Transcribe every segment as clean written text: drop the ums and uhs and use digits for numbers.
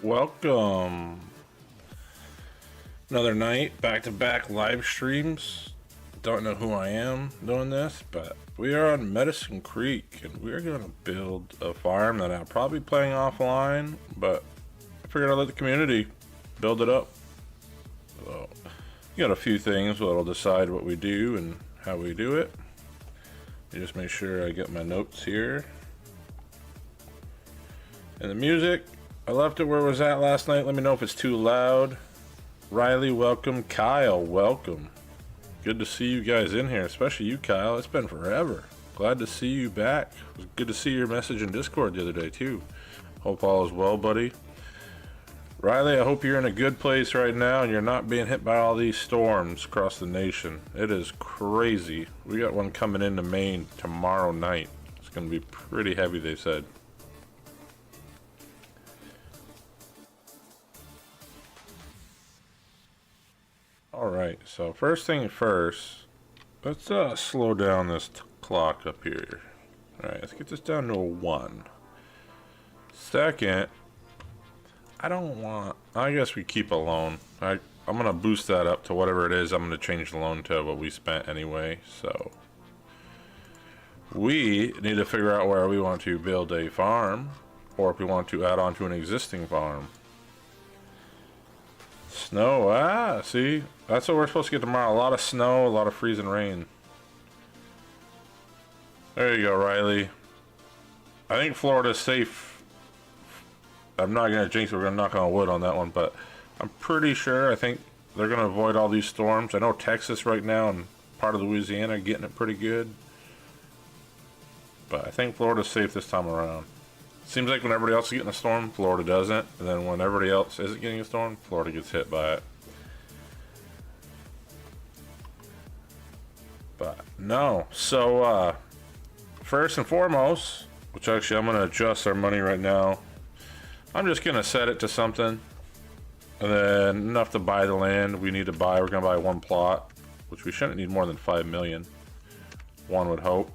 Welcome. Another night, back-to-back live streams. Don't know who I am doing this, but we are on Medicine Creek, and we're going to build a farm that I'll probably be playing offline, but I figured I'd let the community build it up. So, got a few things that'll decide what we do and how we do it. Let me just make sure I get my notes here. And the music, I left it where it was at last night. Let me know if it's too loud. Riley, welcome. Kyle, welcome. Good to see you guys in here, especially you, Kyle. It's been forever. Glad to see you back. It was good to see your message in Discord the other day, too. Hope all is well, buddy. Riley, I hope you're in a good place right now and you're not being hit by all these storms across the nation. It is crazy. We got one coming into Maine tomorrow night. It's going to be pretty heavy, they said. Alright, so first thing first, let's slow down this clock up here. Alright, let's get this down to a 1. Second, I guess we keep a loan. I'm going to boost that up to whatever it is. I'm going to change the loan to what we spent anyway. So, we need to figure out where we want to build a farm, or if we want to add on to an existing farm. Snow, see? That's what we're supposed to get tomorrow. A lot of snow, a lot of freezing rain. There you go, Riley. I think Florida's safe. I'm not going to jinx it. We're going to knock on wood on that one, but I'm pretty sure. I think they're going to avoid all these storms. I know Texas right now and part of Louisiana are getting it pretty good. But I think Florida's safe this time around. Seems like when everybody else is getting a storm, Florida doesn't. And then when everybody else isn't getting a storm, Florida gets hit by it. But no. So, first and foremost, which actually I'm going to adjust our money right now. I'm just going to set it to something. And then enough to buy the land we need to buy. We're going to buy one plot, which we shouldn't need more than 5 million. One would hope.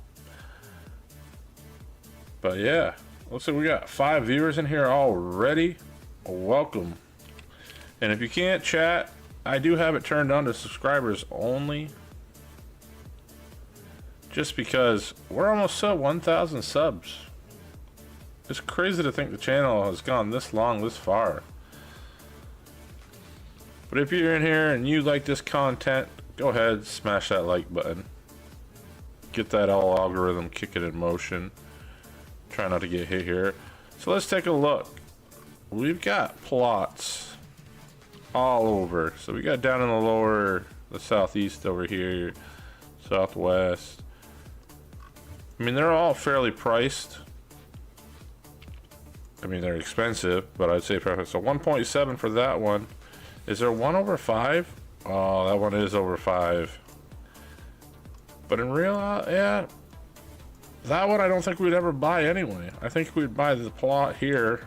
But yeah. Looks like we got 5 viewers in here already. Welcome. And if you can't chat, I do have it turned on to subscribers only. Just because we're almost at 1,000 subs. It's crazy to think the channel has gone this long, this far. But if you're in here and you like this content, go ahead, smash that like button. Get that all algorithm kicking in motion. Try not to get hit here. So let's take a look. We've got plots all over. So we got down in the southeast over here, southwest. I mean, they're all fairly priced. I mean, they're expensive, but I'd say fair. So 1.7 for that one. Is there one over 5? Oh, that one is over 5. But in real, yeah. That one I don't think we'd ever buy anyway. I think we'd buy the plot here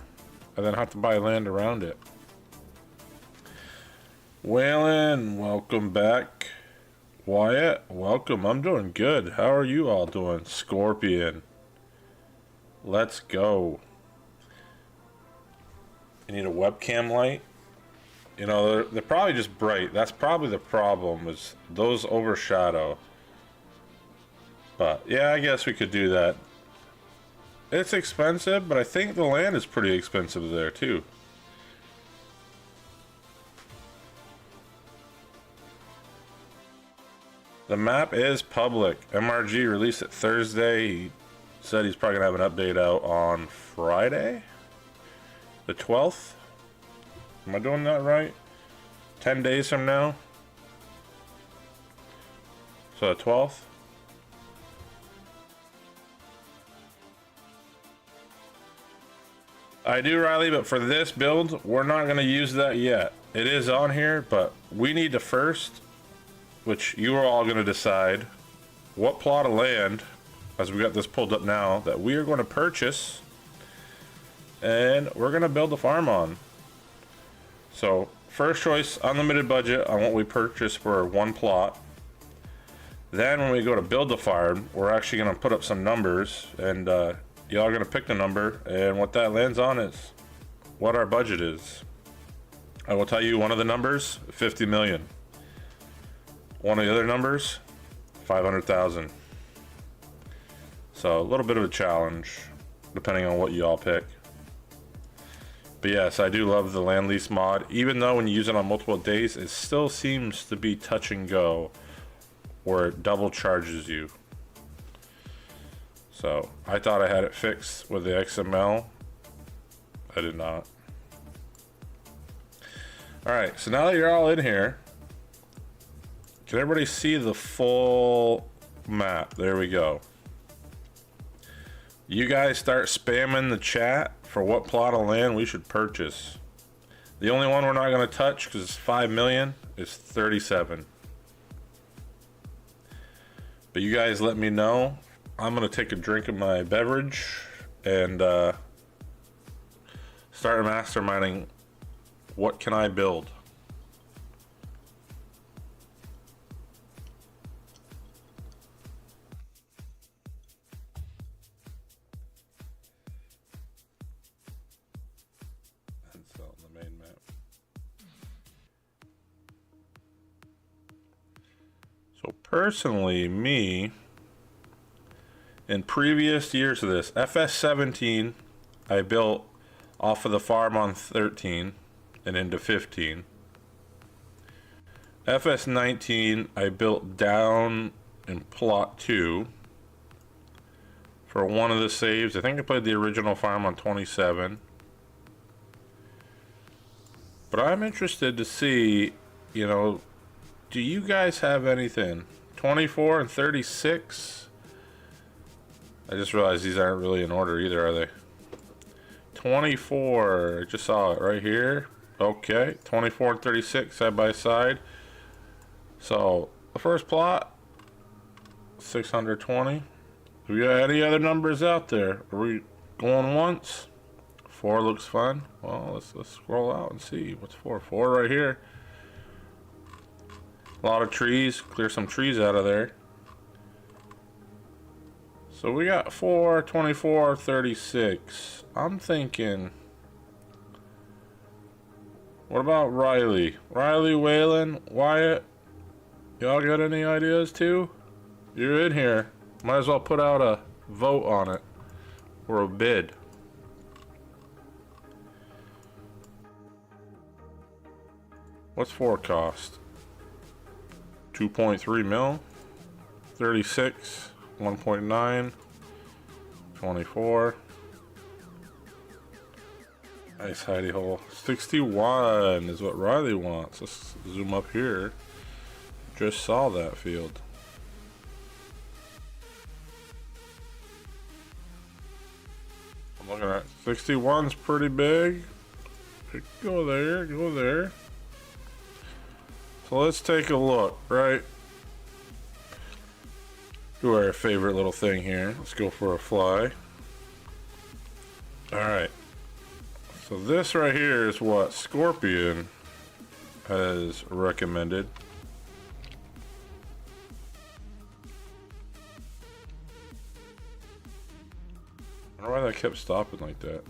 and then have to buy land around it. Waylon, welcome back. Wyatt, welcome. I'm doing good. How are you all doing? Scorpion. Let's go. You need a webcam light? You know, they're probably just bright. That's probably the problem, is those overshadow. But yeah, I guess we could do that. It's expensive, but I think the land is pretty expensive there too. The map is public. MRG released it Thursday. He said he's probably gonna have an update out on Friday, the 12th. Am I doing that right? 10 days from now. So the 12th. I do, Riley, but for this build, we're not going to use that yet. It is on here, but we need to first, which you are all going to decide, what plot of land, as we got this pulled up now, that we are going to purchase, and we're going to build a farm on. So, first choice, unlimited budget on what we purchase for one plot. Then when we go to build the farm, we're actually going to put up some numbers, and y'all are going to pick the number, and what that lands on is what our budget is. I will tell you one of the numbers, 50 million. One of the other numbers, 500,000. So a little bit of a challenge, depending on what you all pick. But yes, I do love the land lease mod. Even though when you use it on multiple days, it still seems to be touch and go, where it double charges you. So I thought I had it fixed with the XML. I did not. Alright, so now that you're all in here, can everybody see the full map? There we go. You guys start spamming the chat for what plot of land we should purchase. The only one we're not going to touch, because it's 5 million, is 37. But you guys let me know. I'm going to take a drink of my beverage and start masterminding what can I build. That's on the main map. So personally, me, in previous years of this, FS17, I built off of the farm on 13 and into 15. FS19, I built down in plot 2 for one of the saves. I think I played the original farm on 27. But I'm interested to see, you know, do you guys have anything? 24 and 36? I just realized these aren't really in order either, are they? 24, I just saw it right here. Okay, 24 and 36 side by side. So, the first plot, 620. Do we got any other numbers out there? Are we going once? 4 looks fun. Well, let's scroll out and see. What's 4? 4 right here. A lot of trees. Clear some trees out of there. So we got 4, 24, 36. I'm thinking, what about Riley? Riley, Waylon, Wyatt? Y'all got any ideas too? You're in here. Might as well put out a vote on it. Or a bid. What's 4 cost? 2.3 mil? 36. 1.9, 24. Nice hidey hole. 61 is what Riley wants. Let's zoom up here. Just saw that field. I'm looking at 61's pretty big. Go there, go there. So let's take a look, right? Do our favorite little thing here. Let's go for a fly. Alright. So this right here is what Scorpion has recommended. I don't know why that kept stopping like that.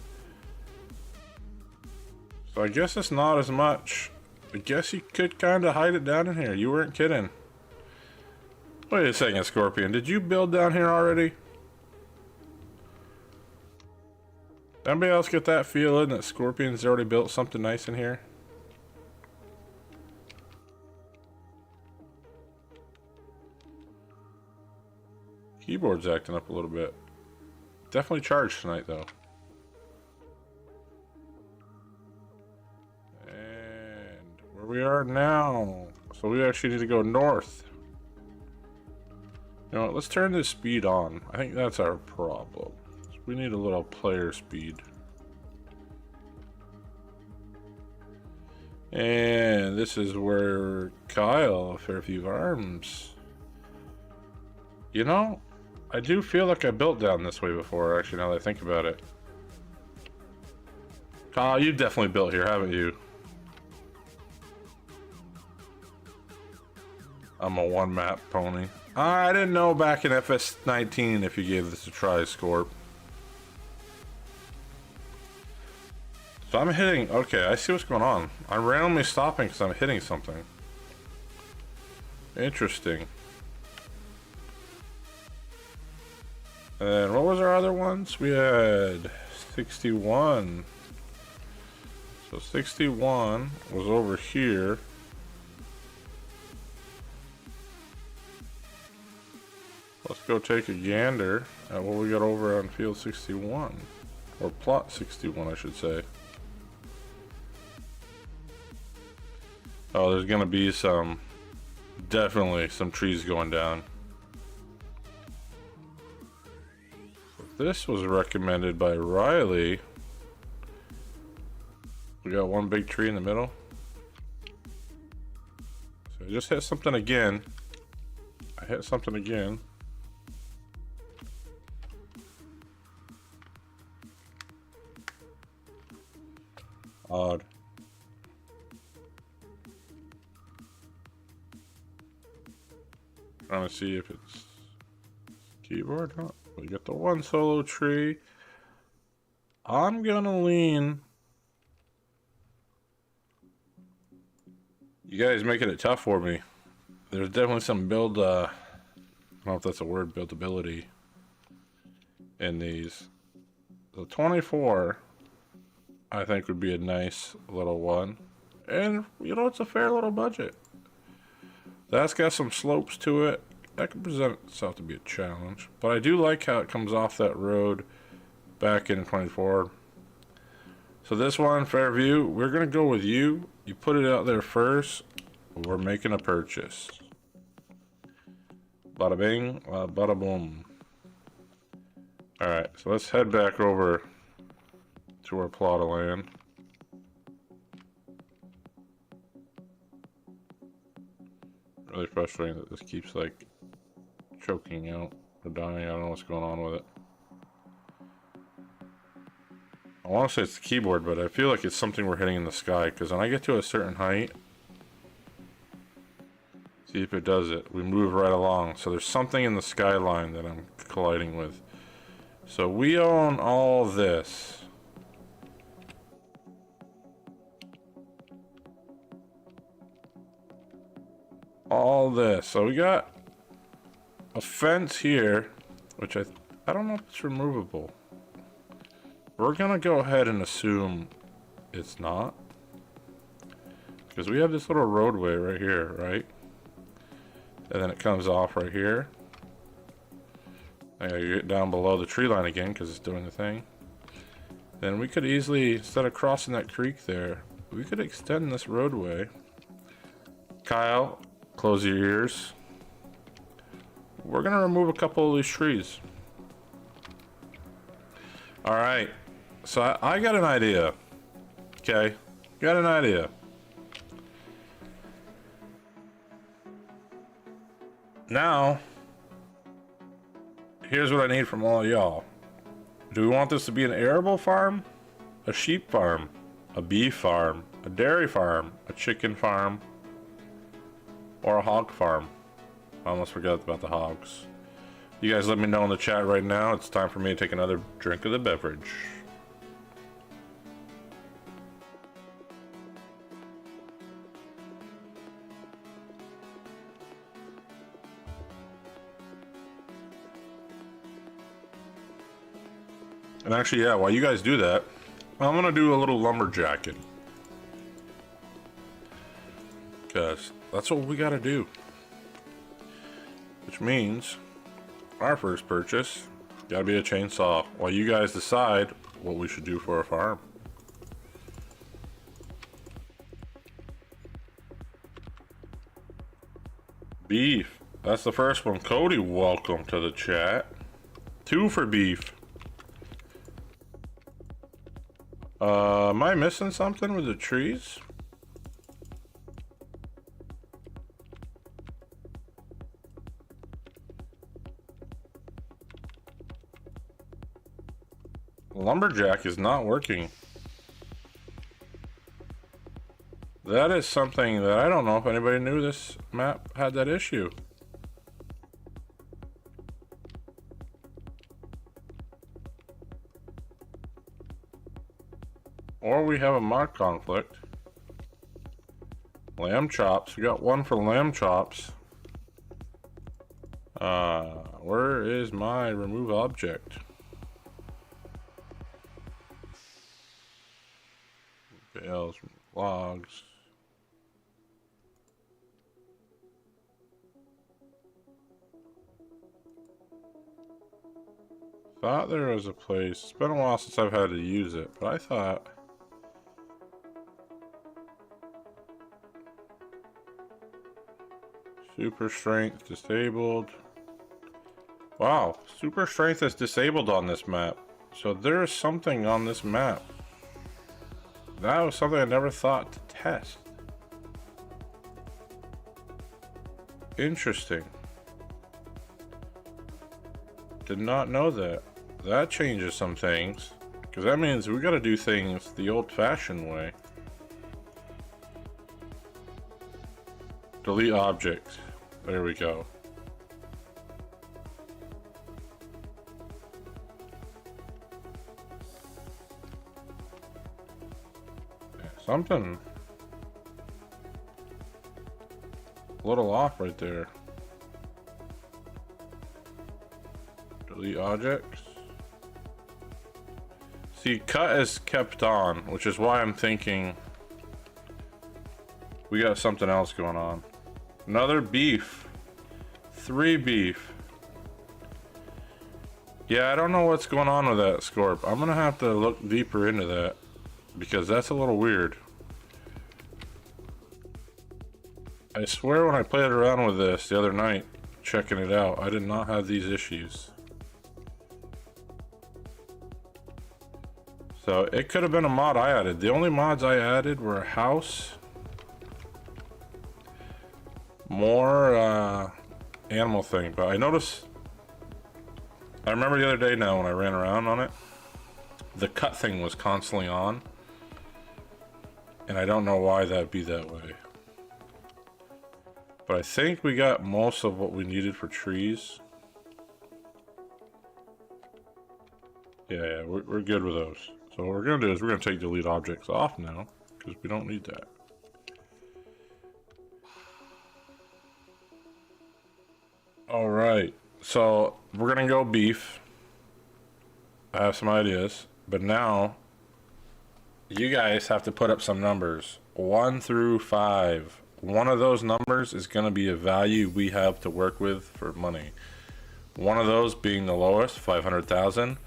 So I guess it's not as much. I guess you could kind of hide it down in here. You weren't kidding. Wait a second, Scorpion. Did you build down here already? Anybody else get that feeling that Scorpion's already built something nice in here? Keyboard's acting up a little bit. Definitely charged tonight, though. And where we are now. So we actually need to go north. You know what, let's turn this speed on. I think that's our problem. We need a little player speed. And this is where Kyle, Fairview Farms. You know, I do feel like I built down this way before, actually, now that I think about it. Kyle, you've definitely built here, haven't you? I'm a one map pony. I didn't know back in FS19 if you gave this a try, Scorp. So I'm hitting, okay, I see what's going on. I'm randomly stopping because I'm hitting something. Interesting. And what was our other ones? We had 61. So 61 was over here. Let's go take a gander at what we got over on field 61. Or plot 61, I should say. Oh, there's gonna be definitely some trees going down. This was recommended by Riley. We got one big tree in the middle. So I just hit something again. I hit something again. Odd. Trying to see if it's keyboard. Huh? We got the one solo tree. I'm gonna lean. You guys making it tough for me. There's definitely some build, I don't know if that's a word, buildability in these. The 24, I think would be a nice little one. And, you know, it's a fair little budget. That's got some slopes to it. That could present itself to be a challenge. But I do like how it comes off that road back in 24. So this one, Fairview, we're going to go with you. You put it out there first. We're making a purchase. Bada bing, bada boom. Alright, so let's head back over to our plot of land. Really frustrating that this keeps like choking out or dying. I don't know what's going on with it. I want to say it's the keyboard, but I feel like it's something we're hitting in the sky, because when I get to a certain height, see if it does it, we move right along. So there's something in the skyline that I'm colliding with. So we own all this. All this. So we got a fence here, which I don't know if it's removable. We're gonna go ahead and assume it's not, because we have this little roadway right here, right? And then it comes off right here. I gotta get down below the tree line again because it's doing the thing. Then we could easily, instead of crossing that creek there, we could extend this roadway. Kyle, close your ears. We're gonna remove a couple of these trees. All right, so I got an idea. Okay, got an idea. Now, here's what I need from all y'all. Do we want this to be an arable farm, a sheep farm, a beef farm, a dairy farm, a chicken farm, or a hog farm? I almost forgot about the hogs. You guys let me know in the chat right now. It's time for me to take another drink of the beverage. And actually, yeah, while you guys do that, I'm gonna do a little lumberjacking. Because that's what we gotta do. Which means our first purchase gotta be a chainsaw while you guys decide what we should do for a farm. Beef. That's the first one. Cody, welcome to the chat. 2 for beef. Am I missing something with the trees? Lumberjack is not working. That is something that I don't know if anybody knew this map had that issue. Or we have a mod conflict. Lamb chops. We got one for lamb chops. Where is my remove object? Bales, logs. Thought there was a place. It's been a while since I've had to use it, but I thought. Super strength disabled. Wow, super strength is disabled on this map. So there's something on this map. That was something I never thought to test. Interesting. Did not know that. That changes some things. Because that means we gotta do things the old-fashioned way. Delete object. There we go. Something a little off right there. Delete objects. See, cut is kept on, which is why I'm thinking we got something else going on. Another beef. 3 beef. Yeah, I don't know what's going on with that, Scorp. I'm gonna have to look deeper into that, because that's a little weird. I swear when I played around with this the other night, checking it out, I did not have these issues. So it could have been a mod I added. The only mods I added were a house, more animal thing, but I noticed, I remember the other day now when I ran around on it, the cut thing was constantly on, and I don't know why that'd be that way. But I think we got most of what we needed for trees. Yeah, we're good with those. So what we're gonna do is we're gonna take delete objects off now, because we don't need that. Alright, so we're gonna go beef. I have some ideas, but now you guys have to put up some numbers. 1 through 5. One of those numbers is gonna be a value we have to work with for money. One of those being the lowest, 500,000,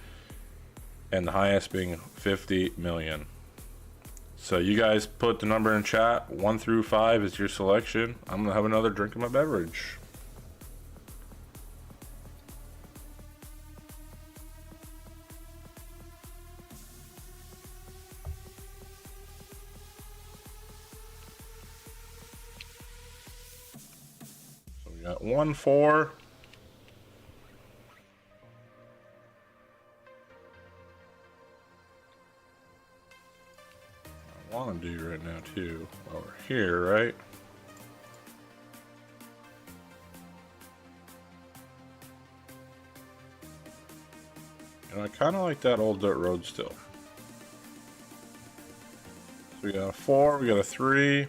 and the highest being 50 million. So you guys put the number in chat. 1 through 5 is your selection. I'm gonna have another drink of my beverage. So we got 1, 4. I want to do right now too, while we're here, right? And I kind of like that old dirt road still. So we got a 4, we got a 3.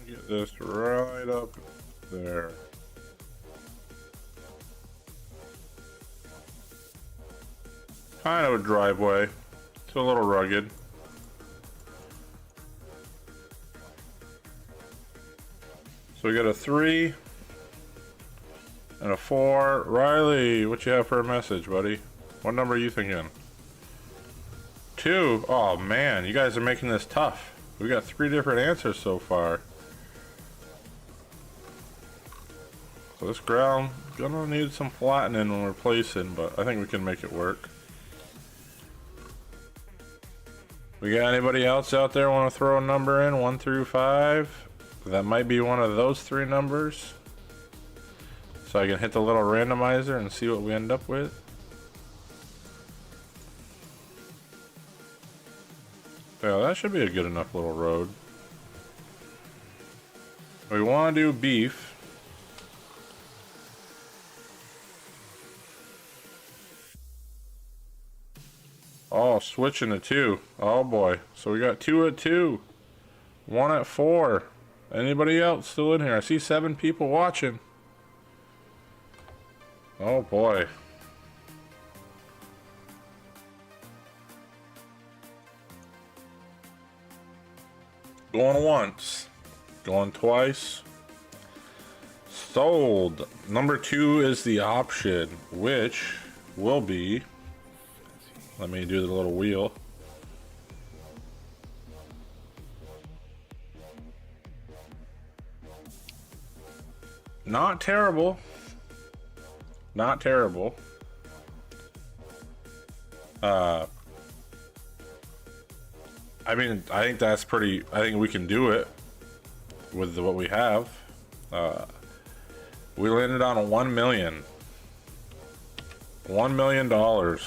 Get this right up there. Kind of a driveway. It's a little rugged. So we got a 3 and a 4. Riley, what you have for a message, buddy? What number are you thinking? 2. Oh man, you guys are making this tough. We got 3 different answers so far. So this ground gonna need some flattening when we're placing, but I think we can make it work. We got anybody else out there want to throw a number in? 1 through 5? That might be one of those 3 numbers. So I can hit the little randomizer and see what we end up with. Yeah, that should be a good enough little road. We want to do beef. Oh, switching to 2. Oh boy. So we got 2 at 2. 1 at 4. Anybody else still in here? I see 7 people watching. Oh boy. Going once. Going twice. Sold. Number 2 is the option, which will be... Let me do the little wheel. Not terrible. Not terrible. I mean, I think that's pretty... I think we can do it with what we have. We landed on a $1 million. $1 million.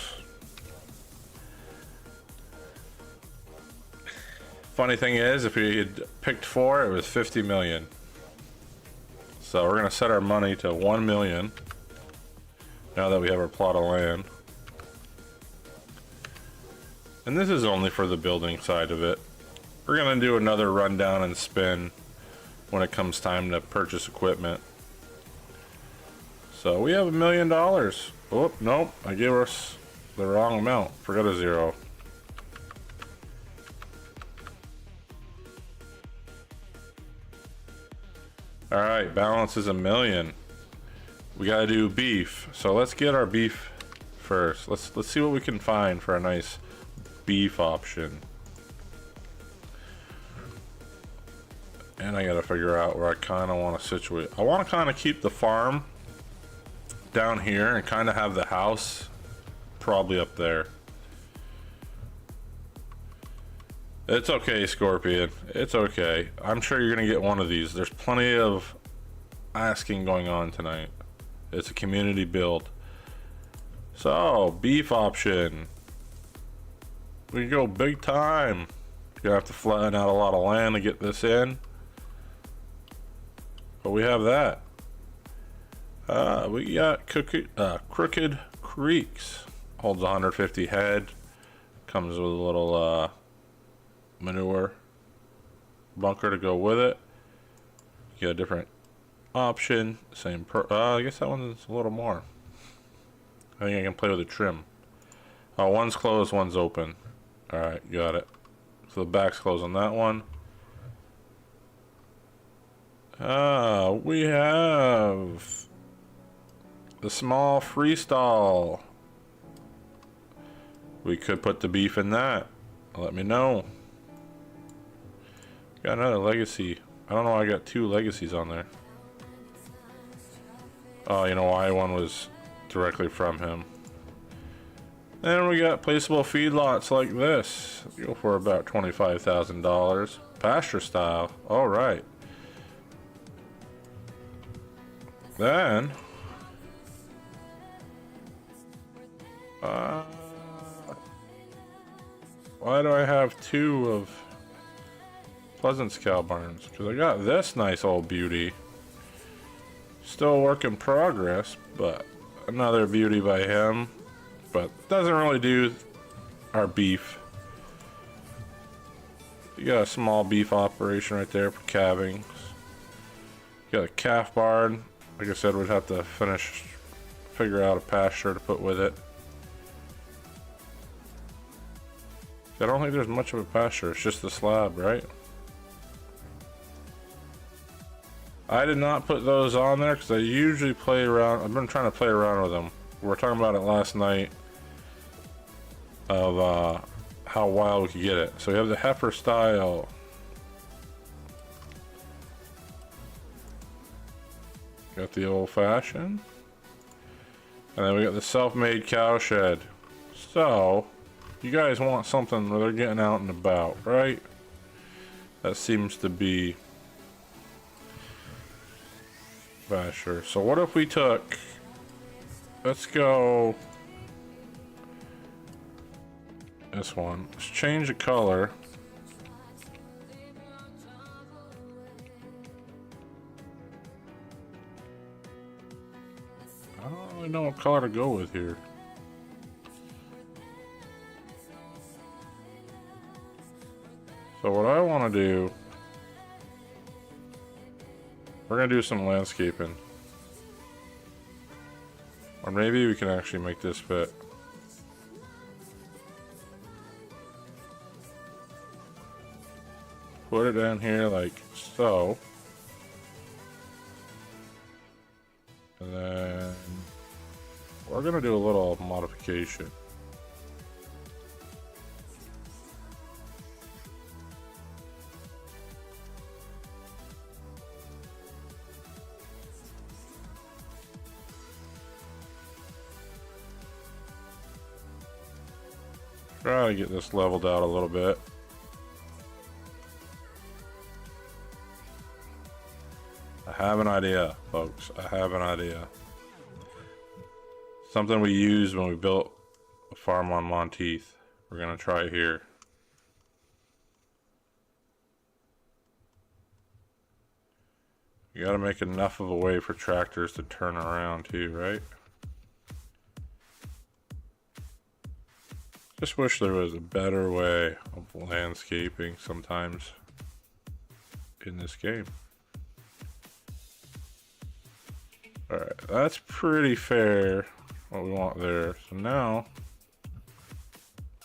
Funny thing is, if we had picked 4, it was 50 million. So we're gonna set our money to 1 million now that we have our plot of land. And this is only for the building side of it. We're gonna do another rundown and spin when it comes time to purchase equipment. So we have $1 million. Oh, nope, I gave us the wrong amount. Forgot a 0. All right, balance is $1 million. We gotta do beef. So let's get our beef first. Let's see what we can find for a nice beef option. And I gotta figure out where I kind of want to situate. I want to kind of keep the farm down here and kind of have the house probably up there. It's okay, Scorpion. It's okay. I'm sure you're gonna get one of these. There's plenty of asking going on tonight. It's a community build. So, beef option. We can go big time. You're gonna have to flatten out a lot of land to get this in. But we have that. We got Crooked Creeks. Holds 150 head. Comes with a little manure bunker to go with it. You get a different option. Same I guess that one's a little more. I think I can play with the trim. Oh, one's closed, one's open. Alright, got it. So the back's closed on that one. We have the small freestyle. We could put the beef in that. Let me know. Got another legacy. I don't know why I got 2 legacies on there. Oh, you know why? One was directly from him. And we got placeable feedlots like this. Go for about $25,000. Pasture style. Alright. Then... why do I have 2 of Pleasance cow barns? Because I got this nice old beauty. Still a work in progress, but another beauty by him. But doesn't really do our beef. You got a small beef operation right there for calving. You got a calf barn. Like I said, we'd have to figure out a pasture to put with it. I don't think there's much of a pasture. It's just the slab, right? I did not put those on there because I usually play around. I've been trying to play around with them. We were talking about it last night of how wild we could get it. So we have the heifer style. Got the old fashioned. And then we got the self-made cow shed. So, you guys want something where they're getting out and about, right? That seems to be pasture. So what if we took, let's go this one. Let's change the color. I don't really know what color to go with here. So what I want to do, we're going to do some landscaping. Or maybe we can actually make this fit. Put it down here like so. And then we're going to do a little modification. Try to get this leveled out a little bit. I have an idea, folks. I have an idea. Something we used when we built a farm on Monteith. We're gonna try it here. You gotta make enough of a way for tractors to turn around too, right? Just wish there was a better way of landscaping sometimes in this game. Alright, that's pretty fair what we want there. So now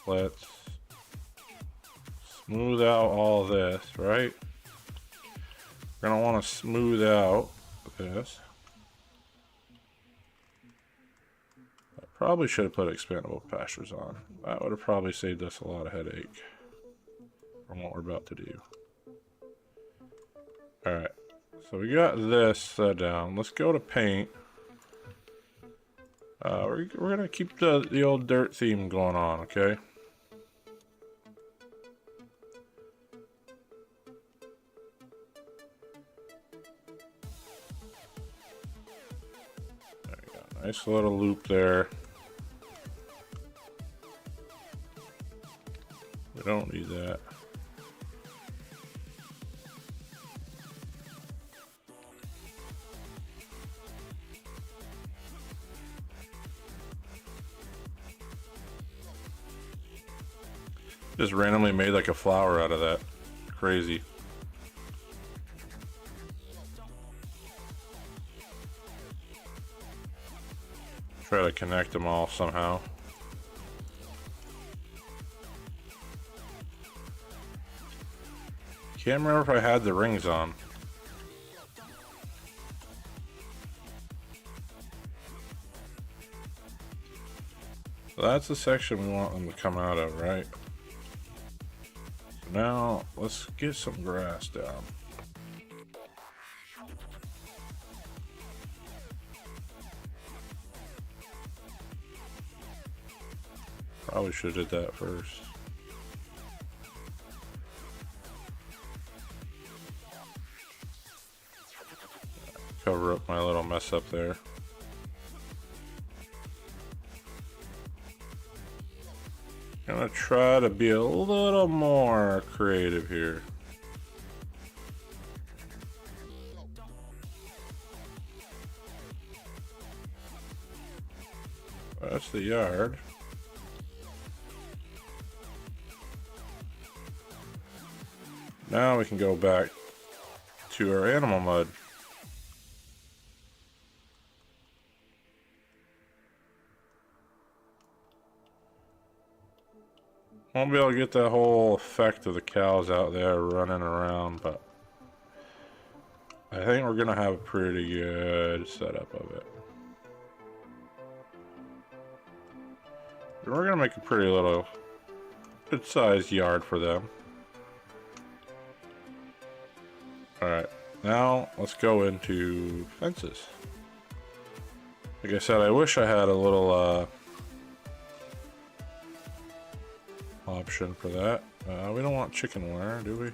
let's smooth out all this, right? We're gonna want to smooth out this. Probably should have put expandable pastures on. That would have probably saved us a lot of headache from what we're about to do. Alright, so we got this set down. Let's go to paint. We're going to keep the old dirt theme going on, okay? There we go. Nice little loop there. We don't need that. Just randomly made like a flower out of that. Crazy. Try to connect them all somehow. Can't remember if I had the rings on. So that's the section we want them to come out of, right? So now let's get some grass down. Probably should have did that first. Cover up my little mess up there. Gonna try to be a little more creative here. That's the yard. Now we can go back to our animal mud. Won't be able to get that whole effect of the cows out there running around, but I think we're gonna have a pretty good setup of it. And we're gonna make a pretty little good sized yard for them. Alright, now let's go into fences. Like I said, I wish I had a little option for that. We don't want chicken wire, do we?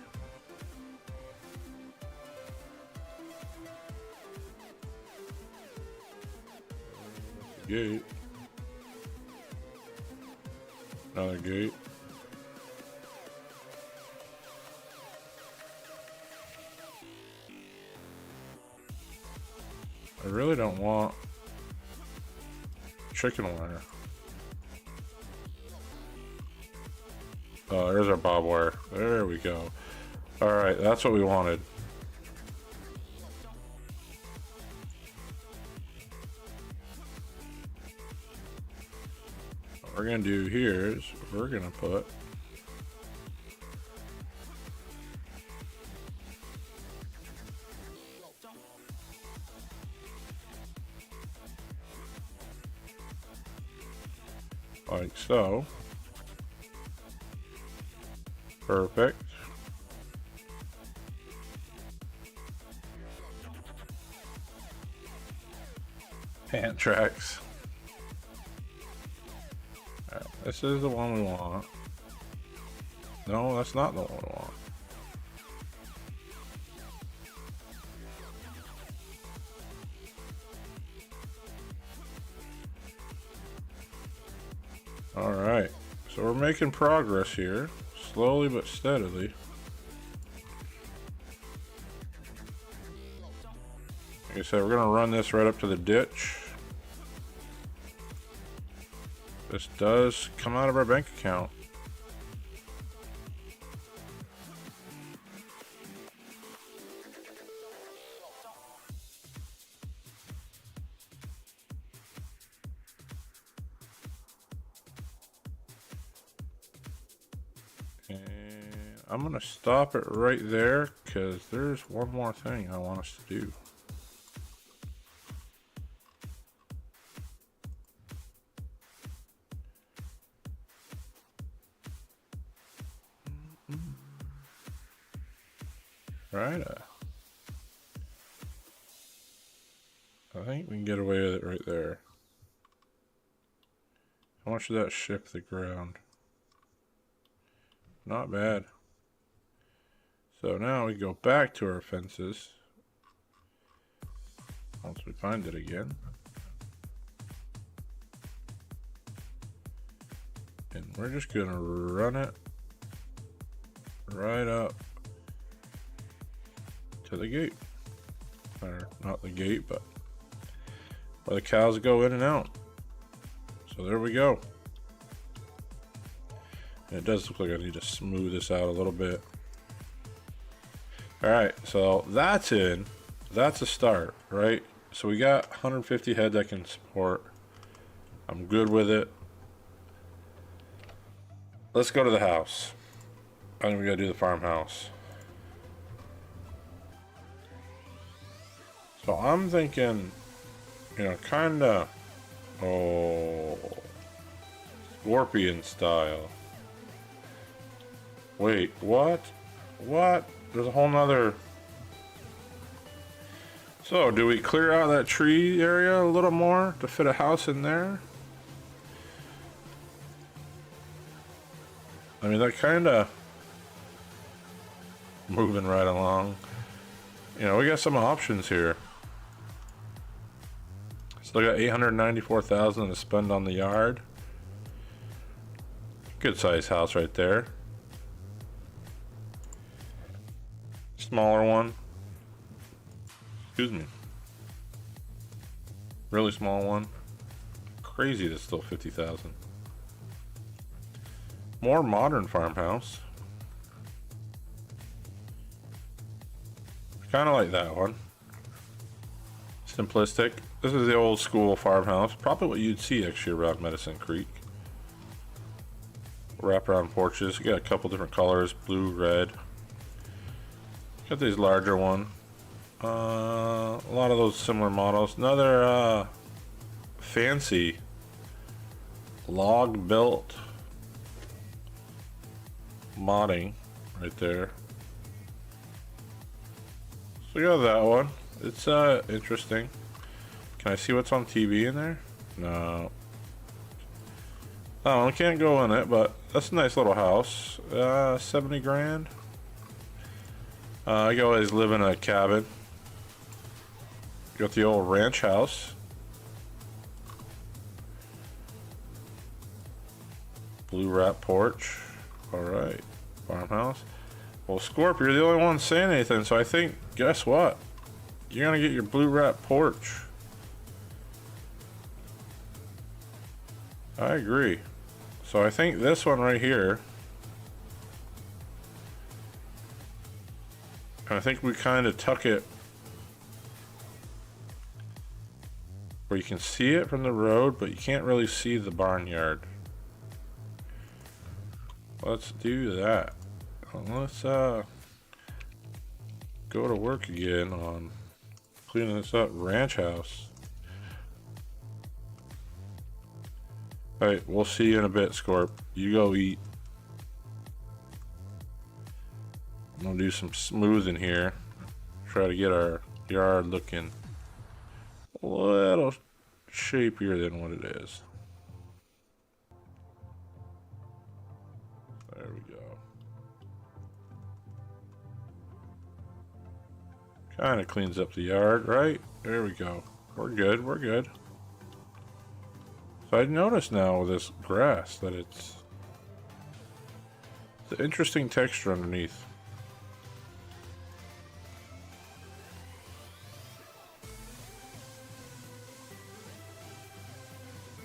gate. Another gate. I really don't want chicken wire. Oh, there's our barbed wire. There we go. Alright, that's what we wanted. What we're gonna do here is we're gonna put like so. Perfect. Hand tracks. Alright, this is the one we want. No, that's not the one we want. Alright, so we're making progress here, slowly but steadily. Like I said, we're gonna run this right up to the ditch. This does come out of our bank account. And I'm gonna stop it right there because there's one more thing I want us to do. Right. I think we can get away with it right there. How much did that shift the ground? Not bad. So now we go back to our fences. Once we find it again. And we're just gonna run it right up to the gate. Or not the gate, but where the cows go in and out. So there we go. And it does look like I need to smooth this out a little bit. Alright, so that's in. That's a start, right? So we got 150 heads I can support. I'm good with it. Let's go to the house. I think we gotta do the farmhouse. So I'm thinking, you know, kinda, scorpion style. Wait, what? What? There's a whole nother. So do we clear out that tree area a little more to fit a house in there? I mean, that kinda moving right along. You know, we got some options here. Still got 894,000 to spend on the yard. Good size house right there. Smaller one. Excuse me. Really small one. Crazy that's still 50,000. More modern farmhouse. Kind of like that one. Simplistic. This is the old school farmhouse. Probably what you'd see actually around Medicine Creek. Wraparound porches. You got a couple different colors. Blue, red. Got these larger one. A lot of those similar models. Another fancy log built modding right there. So we got that one. It's interesting. Can I see what's on TV in there? No. Oh, I can't go in it, but that's a nice little house. 70 grand. I always live in a cabin. Got the old ranch house. Blue wrap porch. Alright. Farmhouse. Well, Scorp, you're the only one saying anything, so I think, guess what? You're gonna get your blue wrap porch. I agree. So I think this one right here, I think we kind of tuck it where you can see it from the road, but you can't really see the barnyard. Let's do that. Let's go to work again on cleaning this up. Ranch house. Alright, we'll see you in a bit, Scorp. You go eat. I'm gonna do some smoothing here. Try to get our yard looking a little shapier than what it is. There we go. Kind of cleans up the yard, right? There we go. We're good, we're good. So I noticed now with this grass that it's an interesting texture underneath.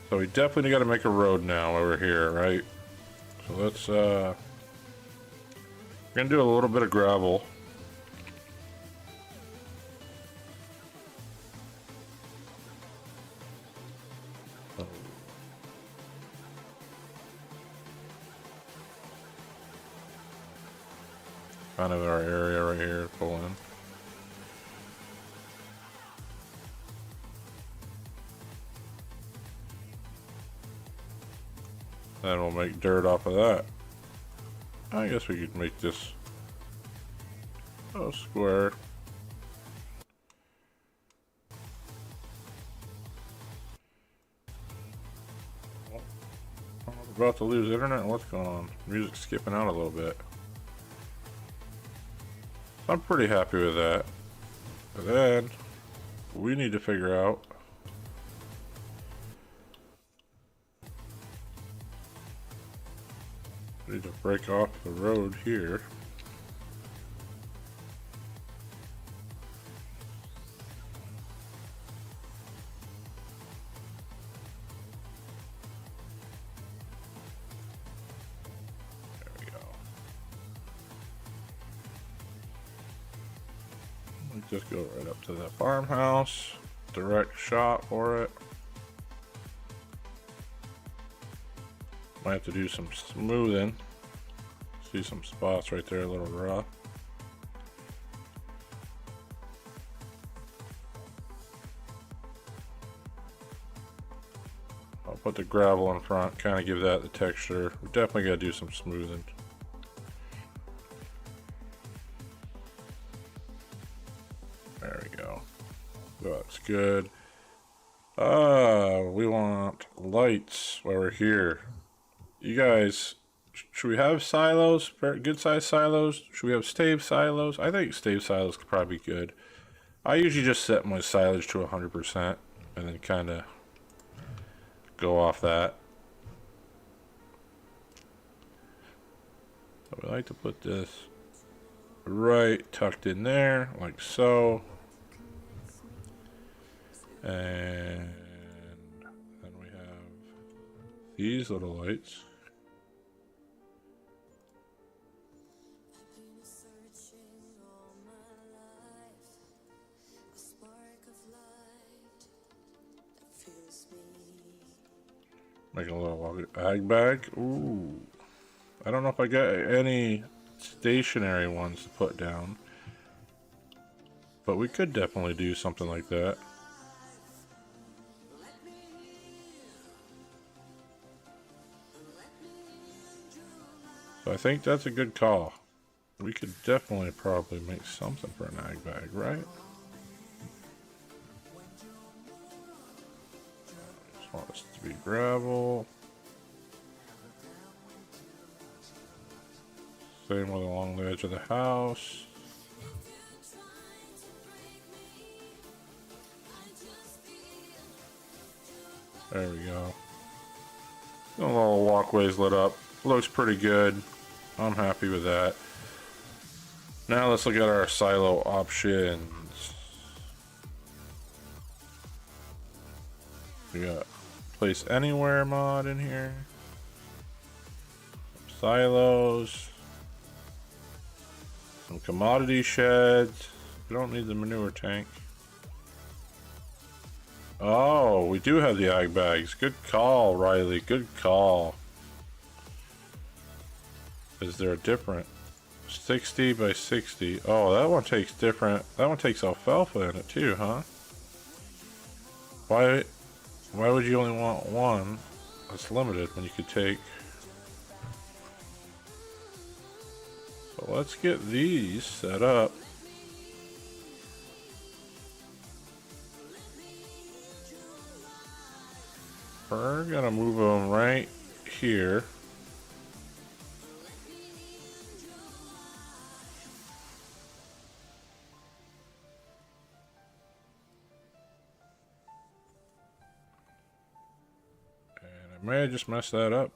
So we definitely got to make a road now over here, right? So let's we're gonna do a little bit of gravel. Kind of our area right here to pull in. Then we'll make dirt off of that. I guess we could make this a square. Oh, I'm about to lose internet. What's going on? Music's skipping out a little bit. I'm pretty happy with that. But then we need to figure out we need to break off the road here. There we go. Just go right up to the farmhouse, direct shot for it. Might have to do some smoothing. See some spots right there, a little rough. I'll put the gravel in front, kind of give that the texture. We definitely got to do some smoothing. There we go. That's good. We want lights while we're here. You guys, should we have silos? Very good size silos? Should we have stave silos? I think stave silos could probably be good. I usually just set my silage to 100% and then kind of go off that. So we like to put this right tucked in there, like so. And then we have these little lights. Make a little ag bag. Ooh. I don't know if I got any stationary ones to put down, but we could definitely do something like that. So I think that's a good call. We could definitely probably make something for an ag bag, right? Just want this to be gravel. Same with along the edge of the house. There we go. The little walkways lit up. Looks pretty good. I'm happy with that. Now let's look at our silo options. We got place anywhere mod in here. Silos. Some commodity sheds. We don't need the manure tank. Oh, we do have the ag bags. Good call, Riley. Good call. Is there a different 60 by 60? Oh, that one takes different. That one takes alfalfa in it too, huh? Why would you only want one? That's limited when you could take. So let's get these set up. We're gonna move them right here. And I may have just messed that up.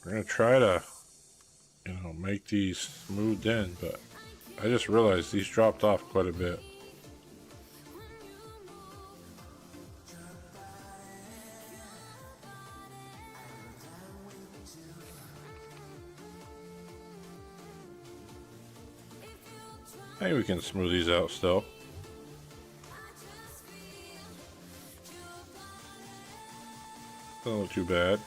We're gonna try to, make these smoothed in, but I just realized these dropped off quite a bit. I think we can smooth these out still. Doesn't look too bad.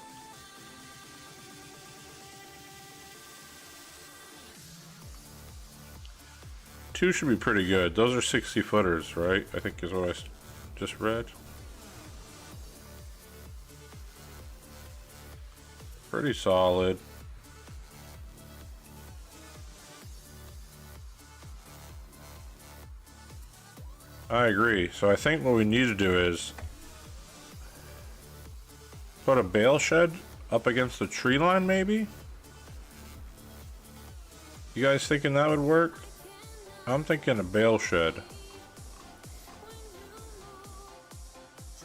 Two should be pretty good. Those are 60 footers, right? I think is what I just read. Pretty solid. I agree. So I think what we need to do is put a bale shed up against the tree line, maybe? You guys thinking that would work? I'm thinking a bale shed.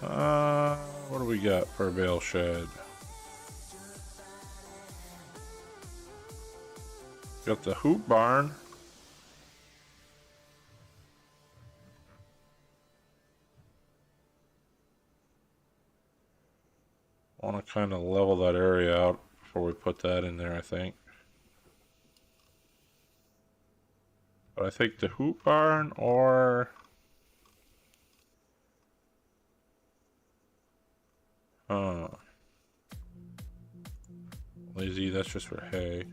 What do we got for a bale shed? Got the hoop barn. Want to kind of level that area out before we put that in there, I think. But I think the hoop barn or... Lazy, that's just for hay.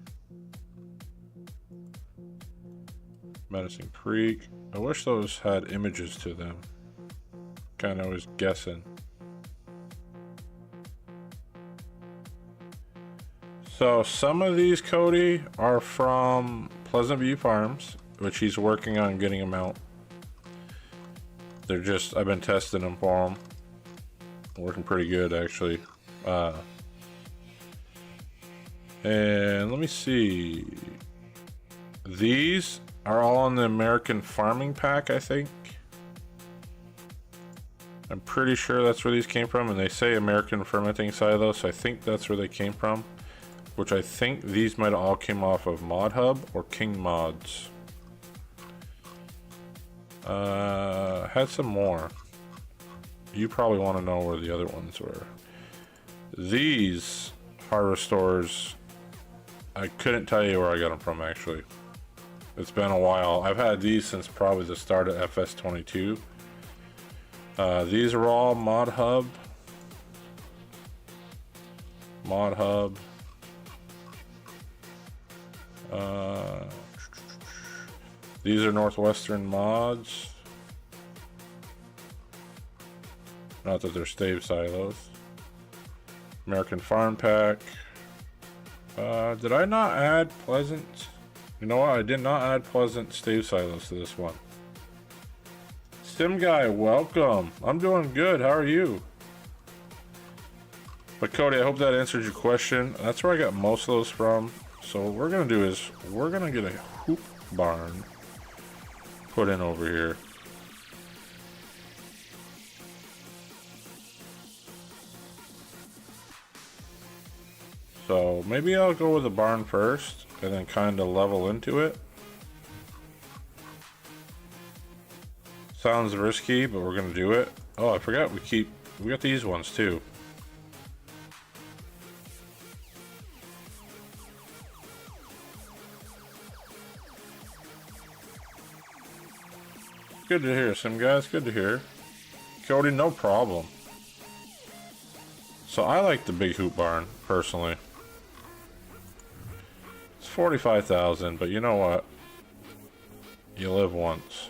Medicine Creek. I wish those had images to them. Kind of was guessing. So some of these, Cody, are from Pleasant View Farms, which he's working on getting them out. They're just, I've been testing them for him. Working pretty good, actually. And let me see. These are all on the American Farming Pack, I think. I'm pretty sure that's where these came from, and they say American Fermenting Silo, so I think that's where they came from. Which I think these might have all came off of Mod Hub or King Mods. Had some more. You probably want to know where the other ones were. These Harvestors, I couldn't tell you where I got them from, actually. It's been a while. I've had these since probably the start of FS22. These are all Mod Hub. Mod Hub. These are Northwestern mods. Not that they're stave silos. American Farm Pack. Did I not add Pleasant? You know what? I did not add Pleasant stave silos to this one. Sim Guy, welcome. I'm doing good. How are you? But Cody, I hope that answered your question. That's where I got most of those from. So what we're gonna do is we're gonna get a hoop barn put in over here. So maybe I'll go with the barn first and then kind of level into it. Sounds risky, but we're gonna do it. Oh, I forgot we got these ones too. Good to hear, some guys. Good to hear. Cody, no problem. So I like the big hoop barn, personally. It's 45,000, but you know what? You live once.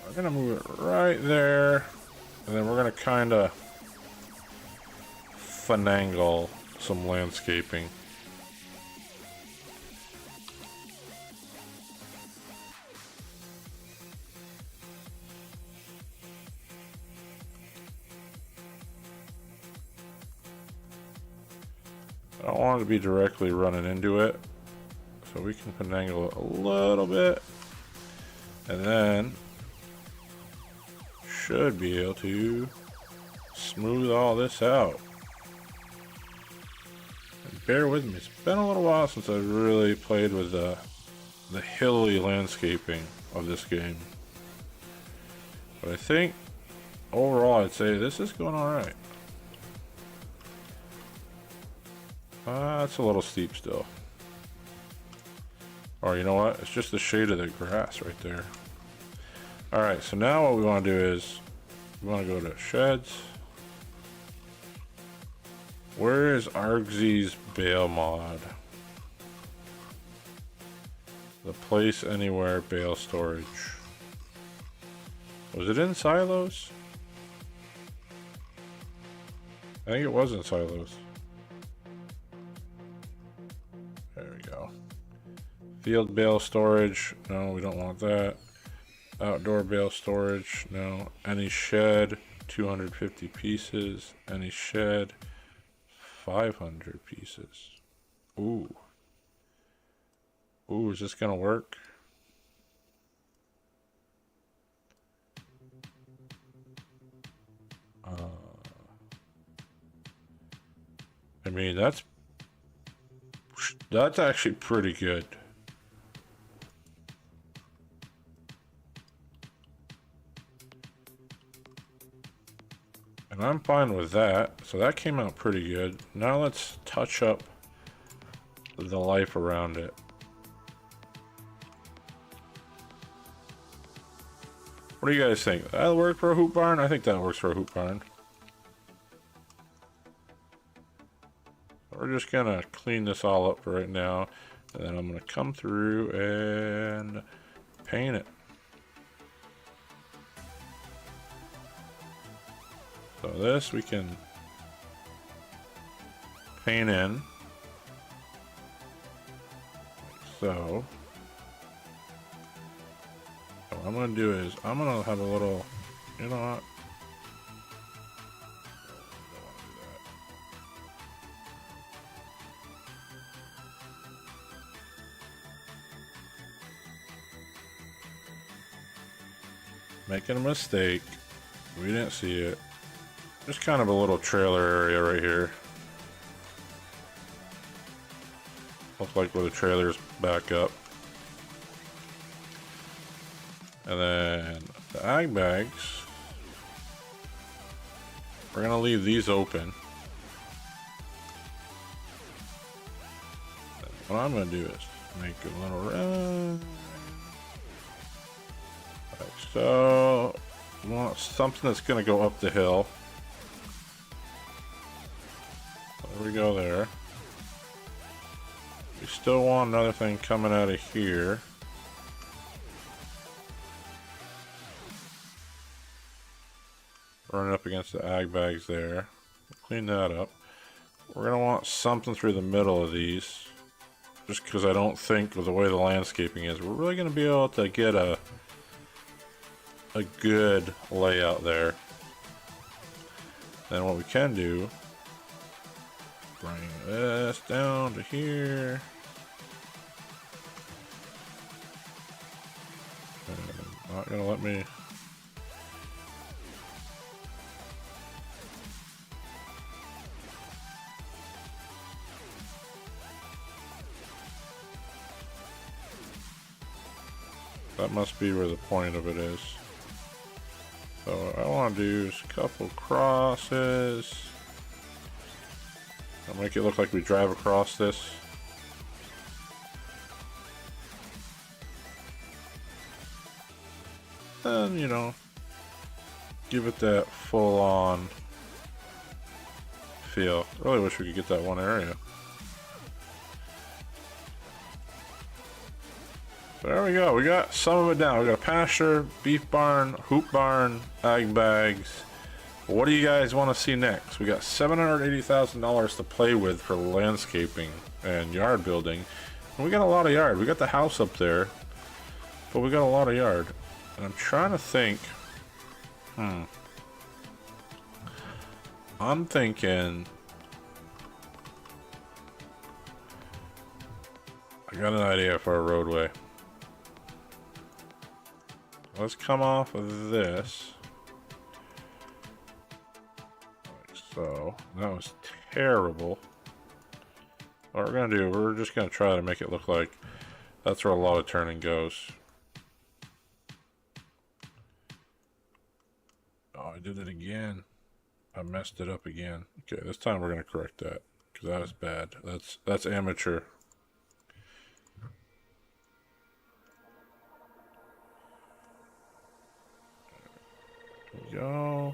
We're gonna move it right there, and then we're gonna kind of finagle some landscaping. I don't want it to be directly running into it, so we can finagle it a little bit, and then should be able to smooth all this out. And bear with me, it's been a little while since I've really played with the hilly landscaping of this game, but I think overall I'd say this is going alright. It's a little steep still. Or you know what? It's just the shade of the grass right there. Alright, so now what we want to do is we want to go to sheds. Where is Argzy's bale mod? The place anywhere bale storage. Was it in silos? I think it was in silos. There we go. Field bale storage. No, we don't want that. Outdoor bale storage. No. Any shed. 250 pieces. Any shed. 500 pieces. Ooh. Ooh, is this gonna work? I mean, that's actually pretty good. And I'm fine with that. So that came out pretty good. Now let's touch up the life around it. What do you guys think? That'll work for a hoop barn? I think that works for a hoop barn. We're just gonna clean this all up for right now, and then I'm gonna come through and paint it. So this we can paint in. So what I'm gonna do is I'm gonna have a little, you know what? Making a mistake. We didn't see it. Just kind of a little trailer area right here. Looks like where the trailers back up. And then the ag bags. We're gonna leave these open. What I'm gonna do is make a little run. So, we want something that's going to go up the hill. There we go there. We still want another thing coming out of here. Running up against the ag bags there. Clean that up. We're going to want something through the middle of these. Just because I don't think with the way the landscaping is, we're really going to be able to get a good layout there. Then what we can do, bring this down to here. And Not gonna let me. That must be where the point of it is. So I want to do a couple crosses. I'll make it look like we drive across this. And, you know, give it that full-on feel. I really wish we could get that one area. There we go. We got some of it down. We got a pasture, beef barn, hoop barn, ag bags. What do you guys want to see next? We got $780,000 to play with for landscaping and yard building. And we got a lot of yard. We got the house up there, but we got a lot of yard. And I'm trying to think. I'm thinking. I got an idea for a roadway. Let's come off of this. Like so. That was terrible. What we're gonna do, we're just gonna try to make it look like that's where a lot of turning goes. Oh, I did it again. I messed it up again. Okay, this time we're gonna correct that, because that is bad. That's amateur. Go.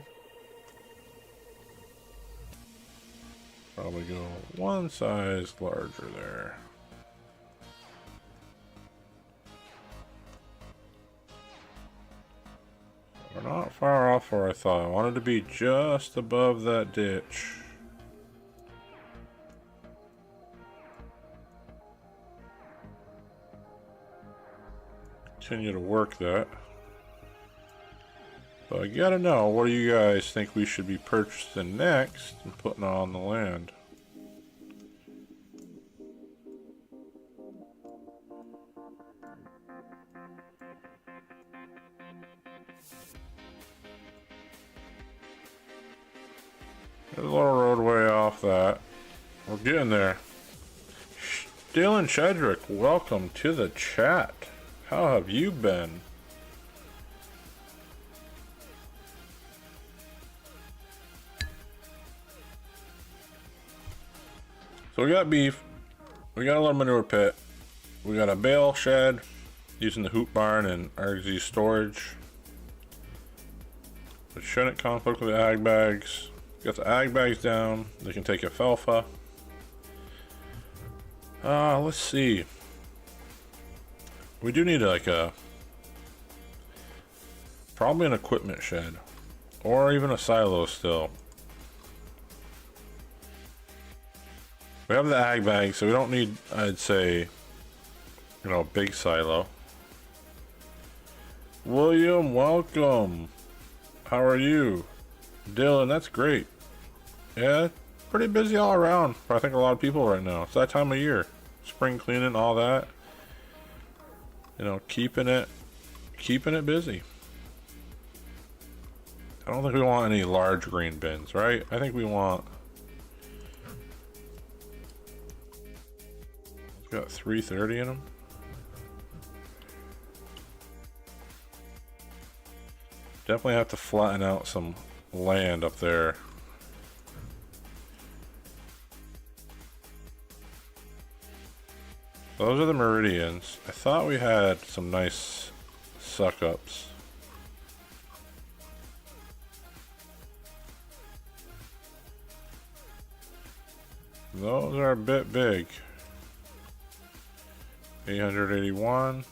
Probably go one size larger there. We're not far off where I thought. I wanted to be just above that ditch. Continue to work that. But I gotta know, what do you guys think we should be purchasing next and putting on the land? There's a little roadway off that. We're getting there. Dylan Shedrick, welcome to the chat. How have you been? So we got beef, we got a little manure pit, we got a bale shed using the hoop barn and RZ storage. It shouldn't conflict with the ag bags. Got the ag bags down, they can take alfalfa. Let's see. We do need like probably an equipment shed or even a silo still. We have the ag bag, so we don't need, I'd say, you know, a big silo. William, welcome. How are you? Dylan, that's great. Yeah, pretty busy all around for I think a lot of people right now. It's that time of year. Spring cleaning, all that. You know, keeping it busy. I don't think we want any large green bins, right? I think we want. It's got 330 in them. Definitely have to flatten out some land up there. Those are the meridians. I thought we had some nice suck-ups. Those are a bit big. 881.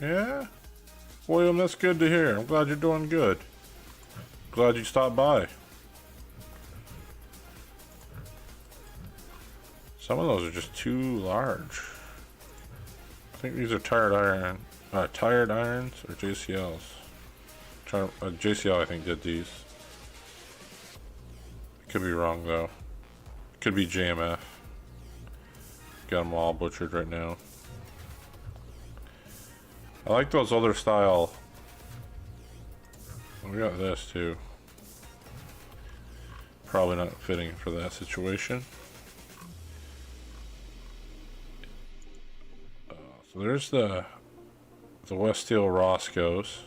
Yeah. William, that's good to hear. I'm glad you're doing good. Glad you stopped by. Some of those are just too large. I think these are tired irons or JCLs. JCL I think did these. Could be wrong though. Could be JMF. Got them all butchered right now. I like those other style. We got this too. Probably not fitting for that situation. So there's the West Steel Roscoe's.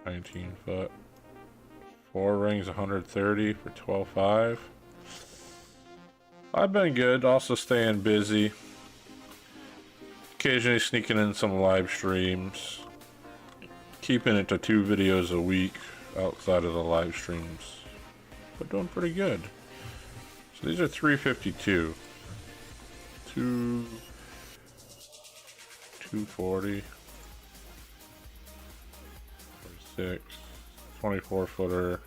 19 foot. 4 rings, 130 for 12.5. I've been good, also staying busy. Occasionally sneaking in some live streams. Keeping it to 2 videos a week outside of the live streams. But doing pretty good. So these are 352. 240. 46. 24 footer.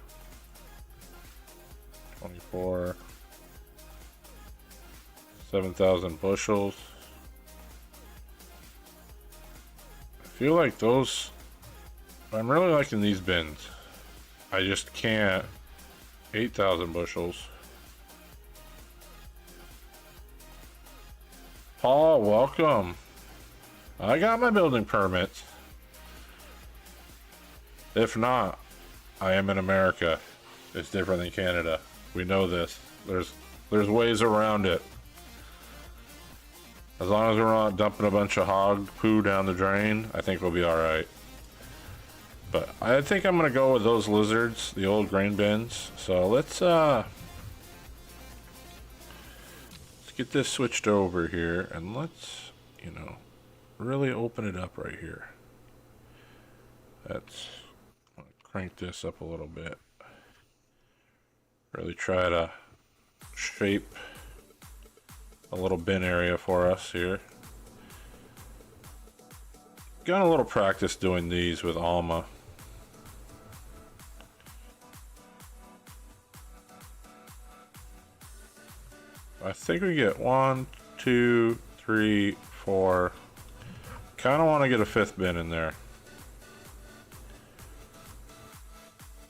24. 7,000 bushels. I feel like those, I'm really liking these bins. I just can't. 8,000 bushels. Paul, welcome. I got my building permit. If not, I am in America. It's different than Canada. We know this. There's ways around it. As long as we're not dumping a bunch of hog poo down the drain, I think we'll be alright. But I think I'm gonna go with those lizards, the old grain bins. So let's get this switched over here and let's, you know, really open it up right here. Let's crank this up a little bit. Really try to shape a little bin area for us here. Got a little practice doing these with Alma. I think we get 1, 2, 3, 4. Kind of want to get a 5th bin in there.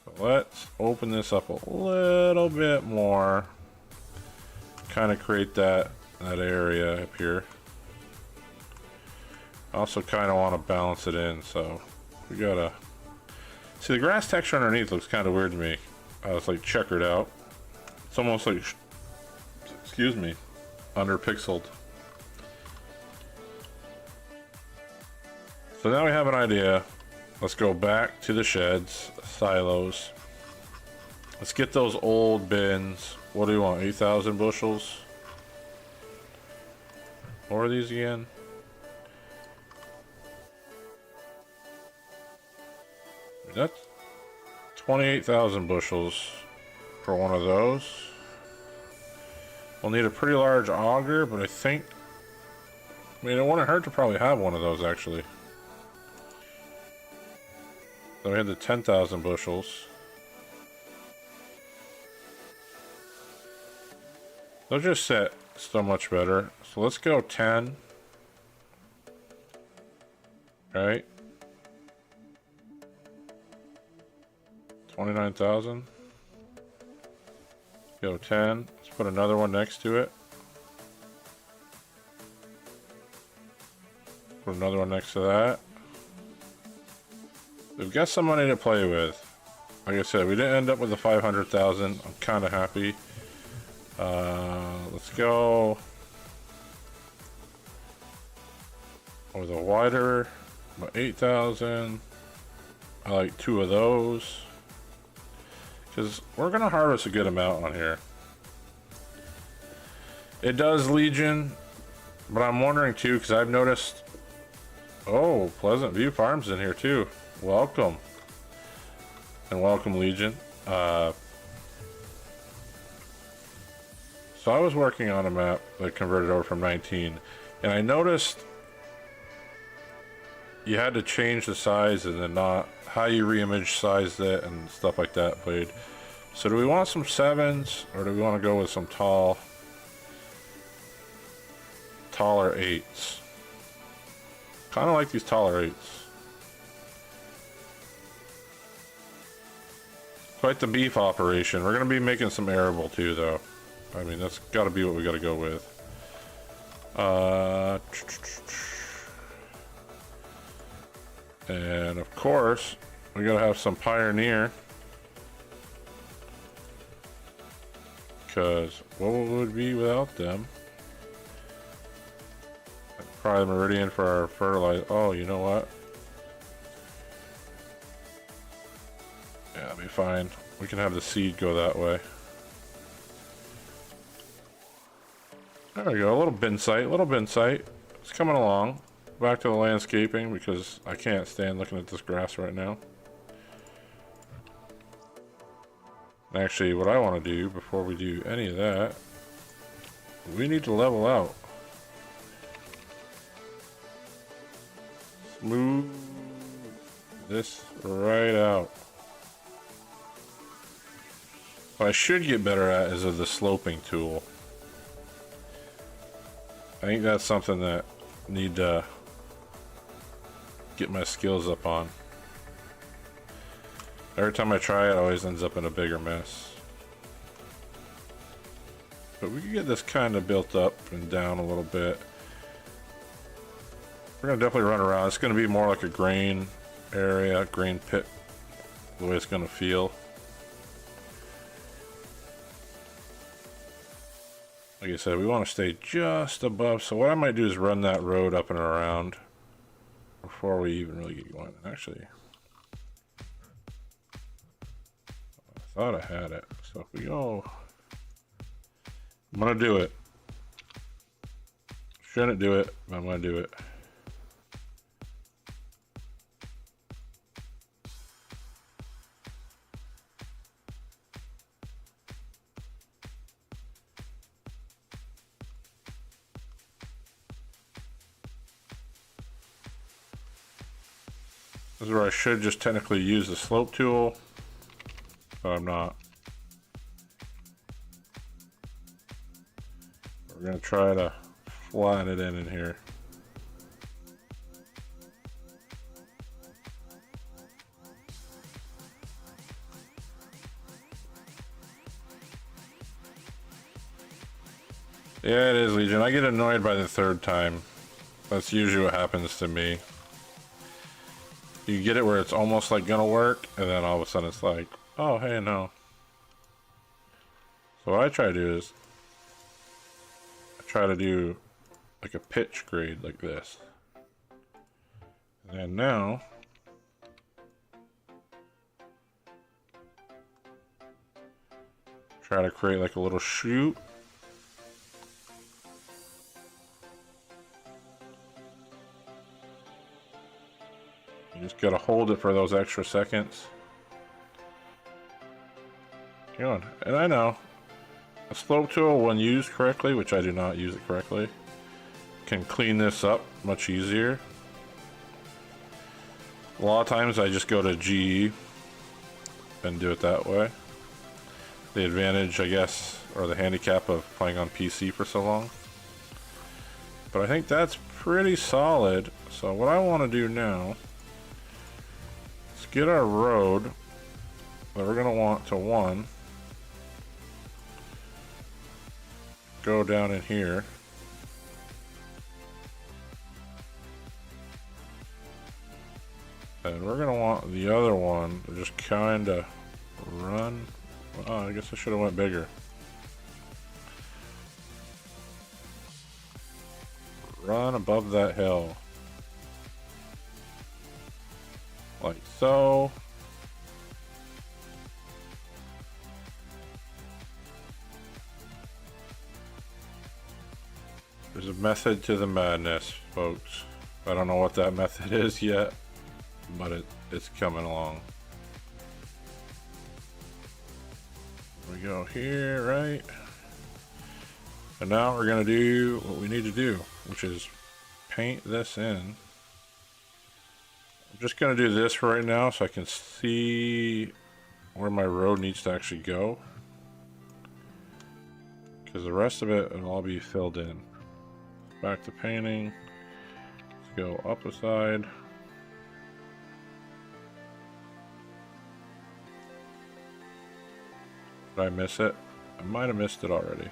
So let's open this up a little bit more. Kind of create that area up here. Also kind of want to balance it in, so we gotta see the grass texture underneath looks kind of weird to me. It's like checkered out. It's almost like, excuse me, under pixeled. So now we have an idea. Let's go back to the sheds, silos. Let's get those old bins. What do you want, 8,000 bushels? What are these again? That's 28,000 bushels for one of those. We'll need a pretty large auger, but I mean, it wouldn't hurt to probably have one of those actually. So we had the 10,000 bushels. They'll just set so much better. So let's go 10. Right? 29,000. Go 10. Let's put another one next to it. Put another one next to that. We've got some money to play with. Like I said, we didn't end up with the 500,000. I'm kind of happy. Let's go with a wider, about 8,000. I like 2 of those because we're gonna harvest a good amount on here. It does Legion, but I'm wondering too because I've noticed. Oh, Pleasant View Farms in here too. Welcome and welcome Legion. So I was working on a map that converted over from 19, and I noticed you had to change the size and then not how you re-image sized it and stuff like that played. So do we want some 7s or do we want to go with some taller 8s? Kind of like these taller 8s. Quite the beef operation. We're going to be making some arable too though. I mean, that's got to be what we got to go with. And of course, we gotta have some Pioneer. Because what would it be without them? Probably the Meridian for our fertilizer. Oh, you know what? Yeah, that'll be fine. We can have the seed go that way. There we go, a little bin site, It's coming along. Back to the landscaping because I can't stand looking at this grass right now. Actually, what I want to do before we do any of that, we need to level out. Smooth this right out. What I should get better at is the sloping tool. I think that's something that I need to get my skills up on. Every time I try it, it always ends up in a bigger mess. But we can get this kind of built up and down a little bit. We're gonna definitely run around. It's gonna be more like a grain area, grain pit, the way it's gonna feel. Like I said, we want to stay just above, so what I might do is run that road up and around before we even really get going. Actually, I thought I had it, so if we go, I'm gonna do it. Shouldn't do it, but I'm gonna do it. This is where I should just technically use the slope tool, but I'm not. We're gonna try to flatten it in here. Yeah, it is, Legion. I get annoyed by the third time. That's usually what happens to me. You get it where it's almost like gonna work, and then all of a sudden it's like, oh, hey, no. So what I try to do is, I try to do like a pitch grade like this. And then now, try to create like a little chute. You just gotta hold it for those extra seconds. Come on, and I know a slope tool, when used correctly, which I do not use it correctly, can clean this up much easier. A lot of times I just go to G and do it that way. The advantage, I guess, or the handicap of playing on PC for so long. But I think that's pretty solid. So what I want to do now, get our road that we're going to want to go down in here. And we're going to want the other one to just kind of run. Oh, I guess I should have went bigger. Run above that hill. Like so. There's a method to the madness, folks. I don't know what that method is yet, but it's coming along. We go here, right? And now we're gonna do what we need to do, which is paint this in. I'm just gonna do this for right now so I can see where my road needs to actually go, because the rest of it will all be filled in. Back to painting. Let's go up a side. Did I miss it? I might have missed it already.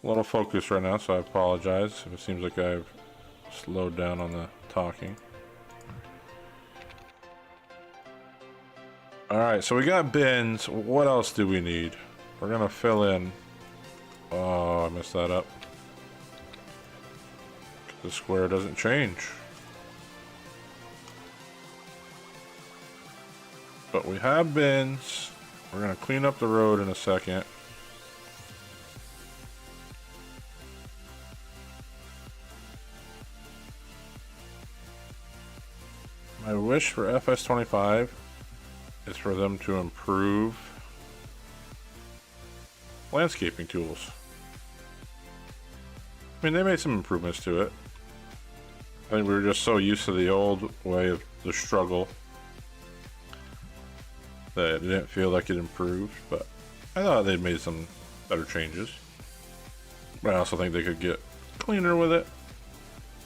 A little focused right now, so I apologize if it seems like I've slowed down on the talking. Alright, so we got bins. What else do we need? We're gonna fill in. Oh, I messed that up. The square doesn't change. But we have bins. We're gonna clean up the road in a second. My wish for FS25 is for them to improve landscaping tools. I mean, they made some improvements to it. I think we were just so used to the old way of the struggle that it didn't feel like it improved, but I thought they'd made some better changes. But I also think they could get cleaner with it.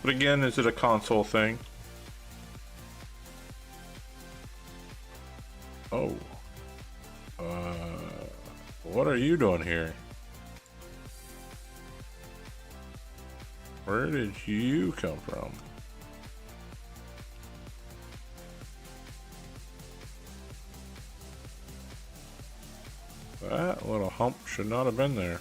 But again, is it a console thing? Oh. What are you doing here? Where did you come from? That little hump should not have been there.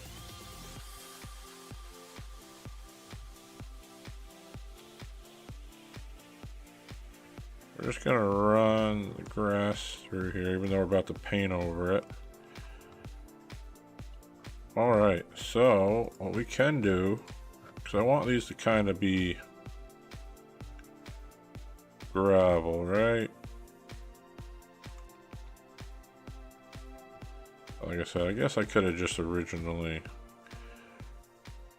We're just gonna run the grass through here, even though we're about to paint over it. Alright, so what we can do, because I want these to kind of be gravel, right? Like I said, I guess I could have just originally,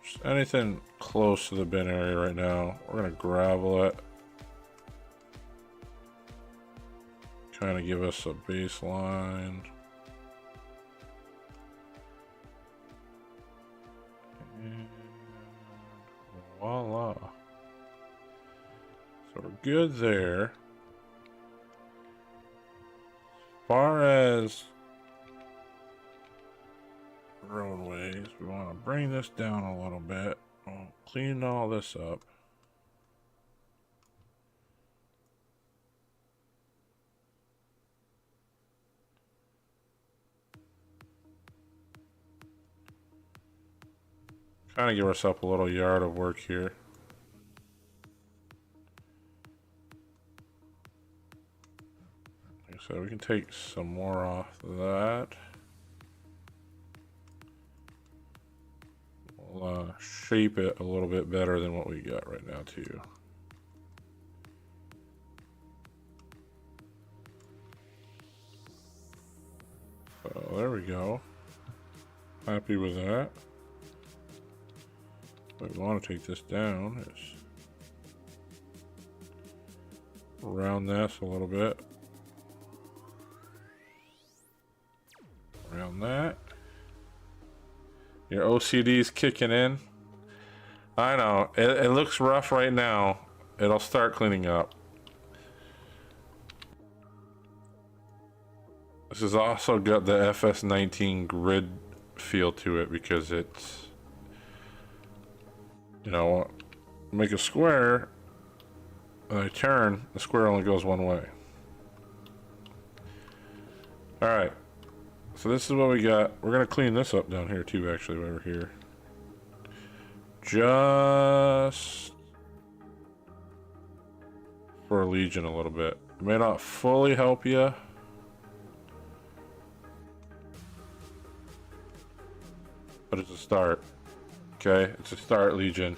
just anything close to the bin area right now, we're gonna gravel it. Kind of give us a baseline. And voila. So we're good there. As far as roadways, we want to bring this down a little bit. We'll clean all this up. Kind of give ourselves a little yard of work here. Like I said, we can take some more off of that. We'll shape it a little bit better than what we got right now too. So there we go. Happy with that. But we want to take this down. Is round this a little bit. Around that. Your OCD's kicking in. I know. It looks rough right now. It'll start cleaning up. This has also got the FS19 grid feel to it because it's, you know, make a square and I turn, the square only goes one way. Alright, so this is what we got. We're gonna clean this up down here too, actually, over here. Just for Legion a little bit. It may not fully help you. But it's a start. Okay, it's a start, Legion.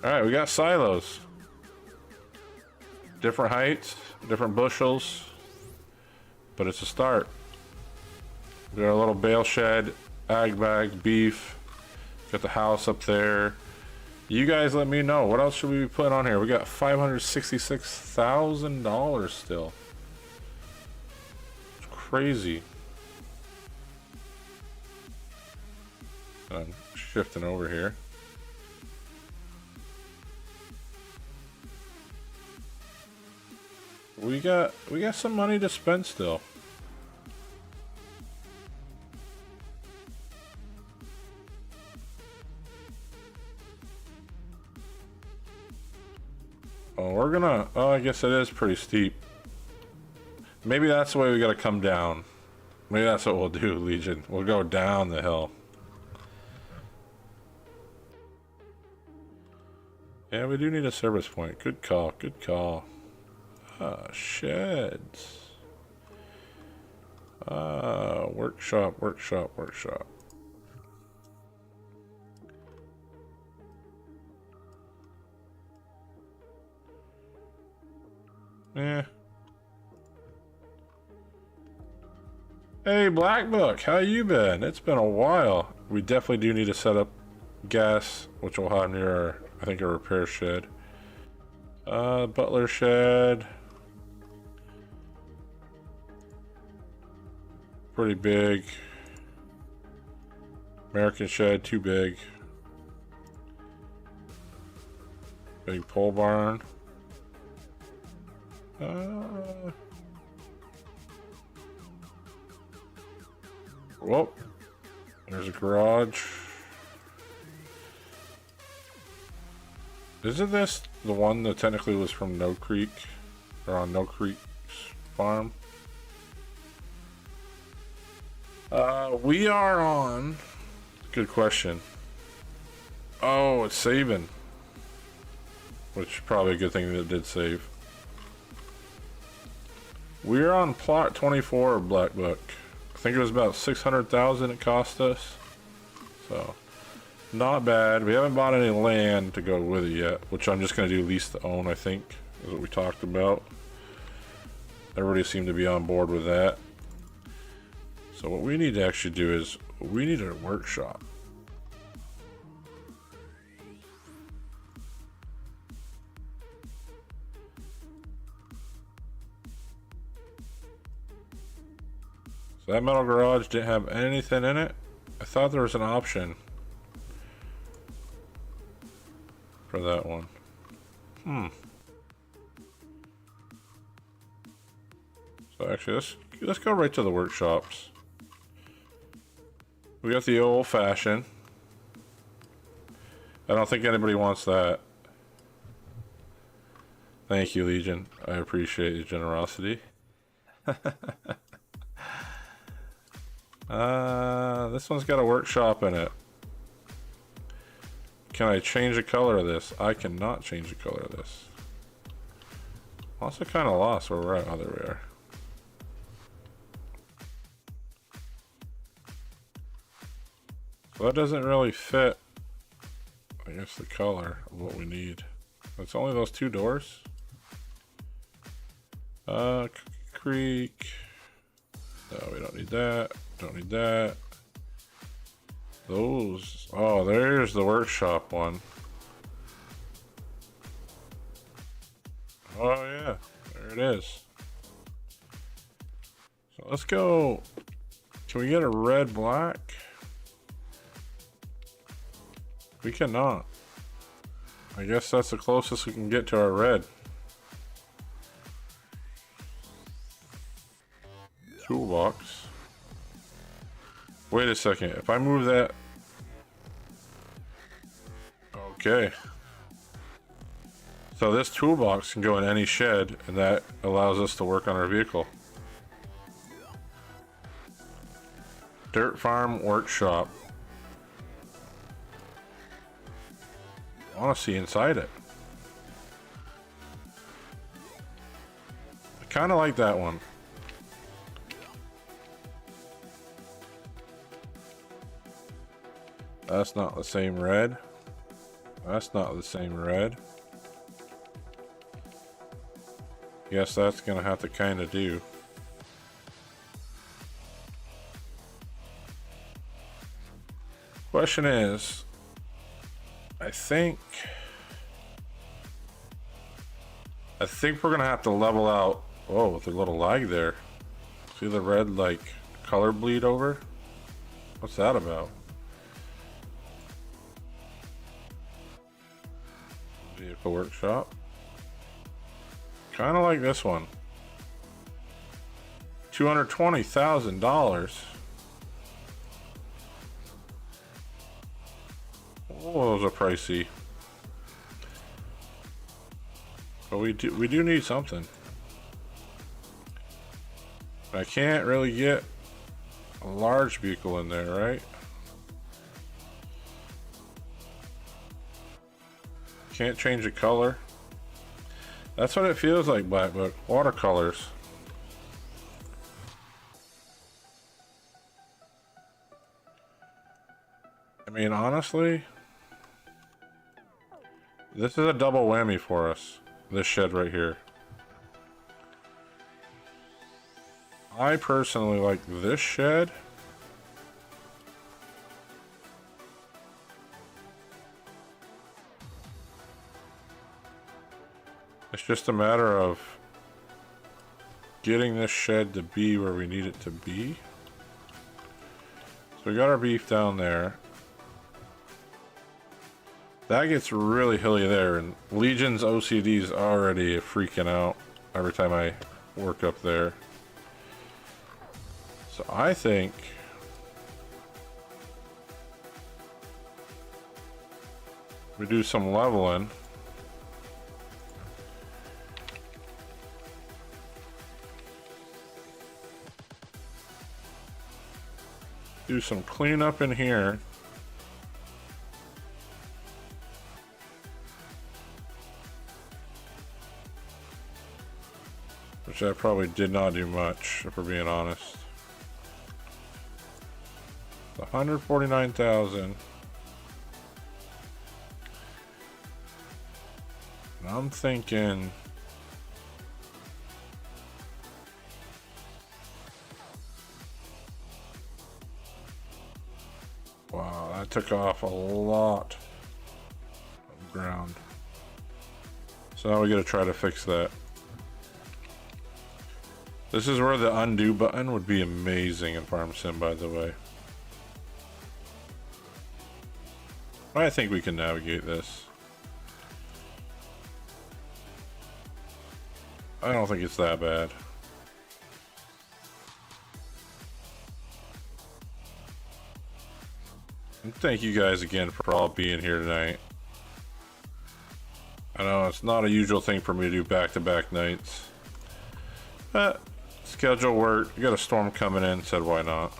Alright, we got silos. Different heights, different bushels, but it's a start. We got a little bale shed, ag bag, beef, got the house up there. You guys let me know, what else should we be putting on here? We got $566,000 still. It's crazy. I'm shifting over here. We got some money to spend still. Oh, we're gonna... Oh, I guess it is pretty steep. Maybe that's the way we gotta come down. Maybe that's what we'll do, Legion. We'll go down the hill. Yeah, we do need a service point. Good call, good call. Sheds. Workshop, workshop, workshop. Eh. Hey, Black Book, how you been? It's been a while. We definitely do need to set up gas, which we'll have near our, I think, a repair shed. Butler shed. Pretty big. American shed, too big. Big pole barn. Whoa. There's a garage. Isn't this the one that technically was from No Creek? Or on No Creek's farm? We are on... Good question. Oh, it's saving. Which is probably a good thing that it did save. We're on plot 24 of Black Book. I think it was about 600,000 it cost us. So, not bad. We haven't bought any land to go with it yet, which I'm just going to do lease to own, I think, is what we talked about. Everybody seemed to be on board with that. So what we need to actually do is, we need a workshop. So that metal garage didn't have anything in it. I thought there was an option for that one. So actually, let's go right to the workshops. We got the old fashioned. I don't think anybody wants that. Thank you, Legion. I appreciate your generosity. This one's got a workshop in it. Can I change the color of this? I cannot change the color of this. Also kind of lost where we're at. Oh, there we are. So that doesn't really fit, I guess, the color of what we need. It's only those two doors. Creek. No, we don't need that. Don't need that. Those. Oh, there's the workshop one. Oh, yeah. There it is. So let's go. Can we get a red black? We cannot. I guess that's the closest we can get to our red. Toolbox. Wait a second. If I move that... Okay. So this toolbox can go in any shed, and that allows us to work on our vehicle. Dirt Farm Workshop. I want to see inside it. I kind of like that one. That's not the same red. That's not the same red. Guess that's gonna have to kind of do. Question is, I think we're gonna have to level out. Oh, with a little lag there. See the red like color bleed over? What's that about? Vehicle workshop. Kind of like this one. $220,000. Oh, those are pricey. But we do need something. I can't really get a large vehicle in there, right? Can't change the color. That's what it feels like, Black Book. Watercolors. I mean, honestly, this is a double whammy for us. This shed right here. I personally like this shed. It's just a matter of getting this shed to be where we need it to be. So we got our beef down there. That gets really hilly there, and Legion's OCD is already freaking out every time I work up there. So I think we do some leveling. Do some cleanup in here. Which I probably did not do much, if we're being honest. 149,000. I'm thinking wow, that took off a lot of ground. So now we gotta try to fix that. This is where the undo button would be amazing in Farm Sim, by the way. I think we can navigate this. I don't think it's that bad. And thank you guys again for all being here tonight. I know it's not a usual thing for me to do back-to-back nights. But schedule work. You got a storm coming in, said why not.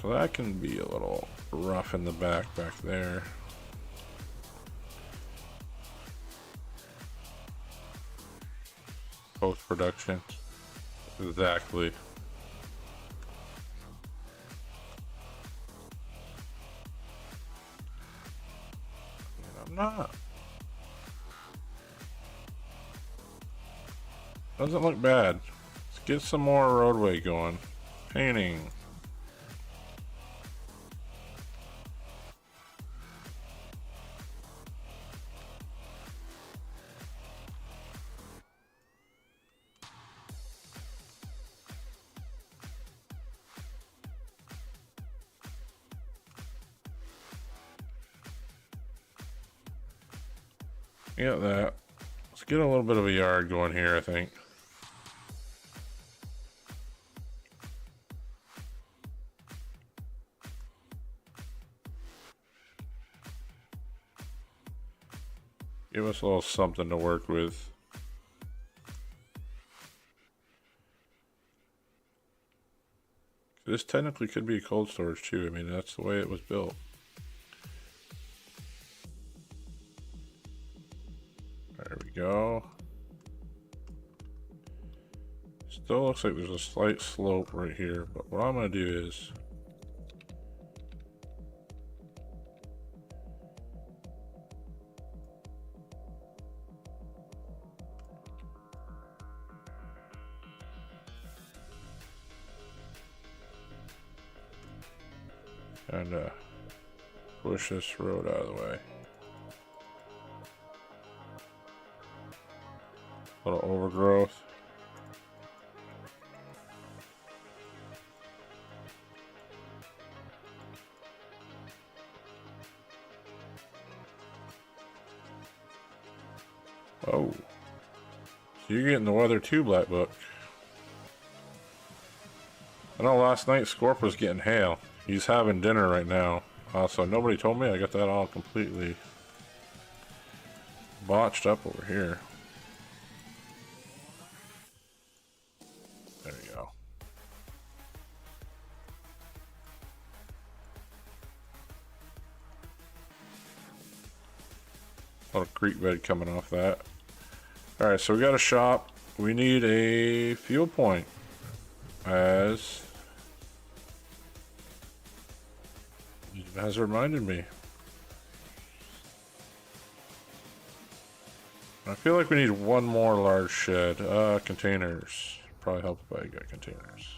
So that can be a little rough in the back there. Post-production. Exactly. And I'm not. Doesn't look bad. Let's get some more roadway going. Painting. Got that. Let's get a little bit of a yard going here, I think. Give us a little something to work with. This technically could be a cold storage too. I mean, that's the way it was built. There we go. Still looks like there's a slight slope right here, but what I'm gonna do is and push this road out of the way. A little overgrowth. Oh, so you're getting the weather too, Black Book. I know last night Scorp was getting hail. He's having dinner right now. So nobody told me. I got that all completely botched up over here. There we go. A little creek bed coming off that. Alright, so we got a shop. We need a fuel point. As it has reminded me. I feel like we need one more large shed. Containers. Probably help if I got containers.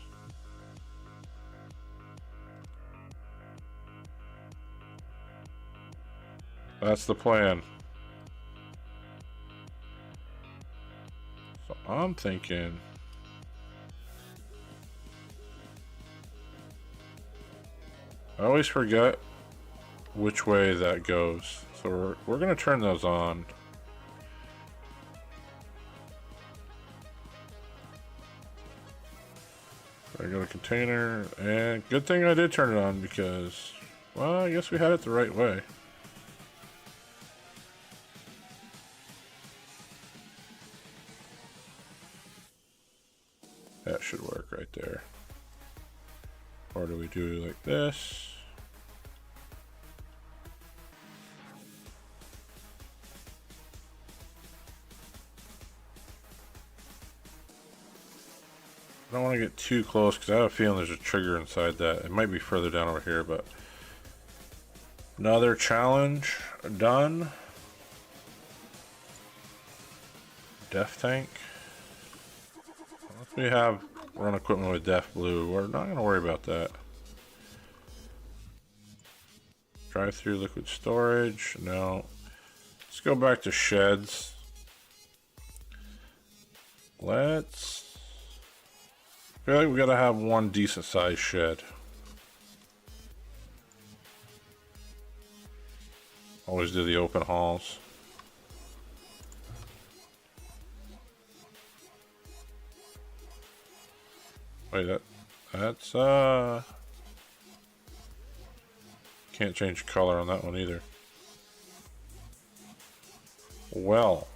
That's the plan. So I'm thinking I always forget which way that goes. So we're gonna turn those on. Regular container, and good thing I did turn it on because, well, I guess we had it the right way. That should work right there. Or do we do like this? I don't want to get too close because I have a feeling there's a trigger inside that. It might be further down over here, but another challenge done. Def tank. Unless we have run equipment with Def Blue, we're not going to worry about that. Drive-through liquid storage. No. Let's go back to sheds. I feel like we gotta have one decent sized shed. Always do the open halls. Wait, that's can't change color on that one either. Well,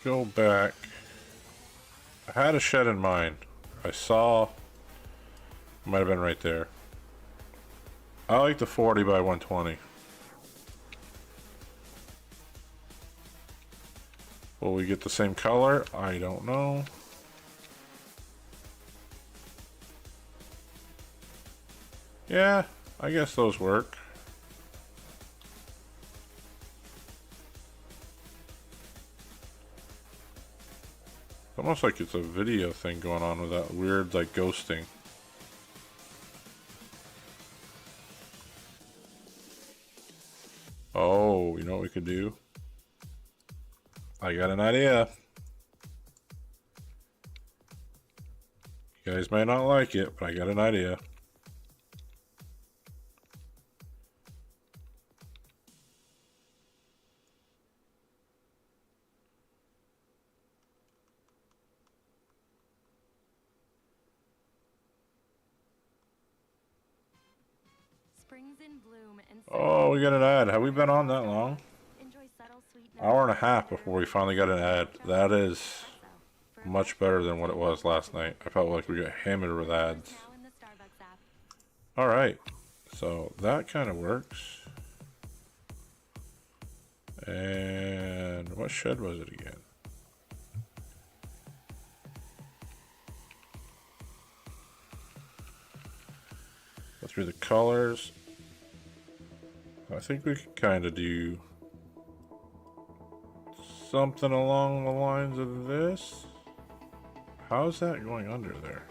go back. I had a shed in mind. I saw, might have been right there. I like the 40 by 120. Will we get the same color? I don't know. Yeah, I guess those work. Almost like it's a video thing going on with that weird, like, ghosting. Oh, you know what we could do? I got an idea. You guys may not like it, but I got an idea. Oh, we got an ad. Have we been on that long? Hour and a half before we finally got an ad. That is much better than what it was last night. I felt like we got hammered with ads. Alright, so that kind of works. And what shed was it again? Go through the colors. I think we could kind of do something along the lines of this. How's that going under there?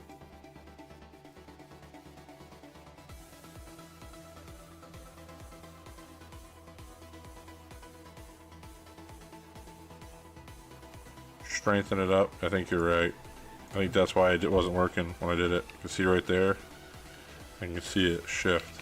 Strengthen it up. I think you're right. I think that's why it wasn't working when I did it. You can see right there. I can see it shift.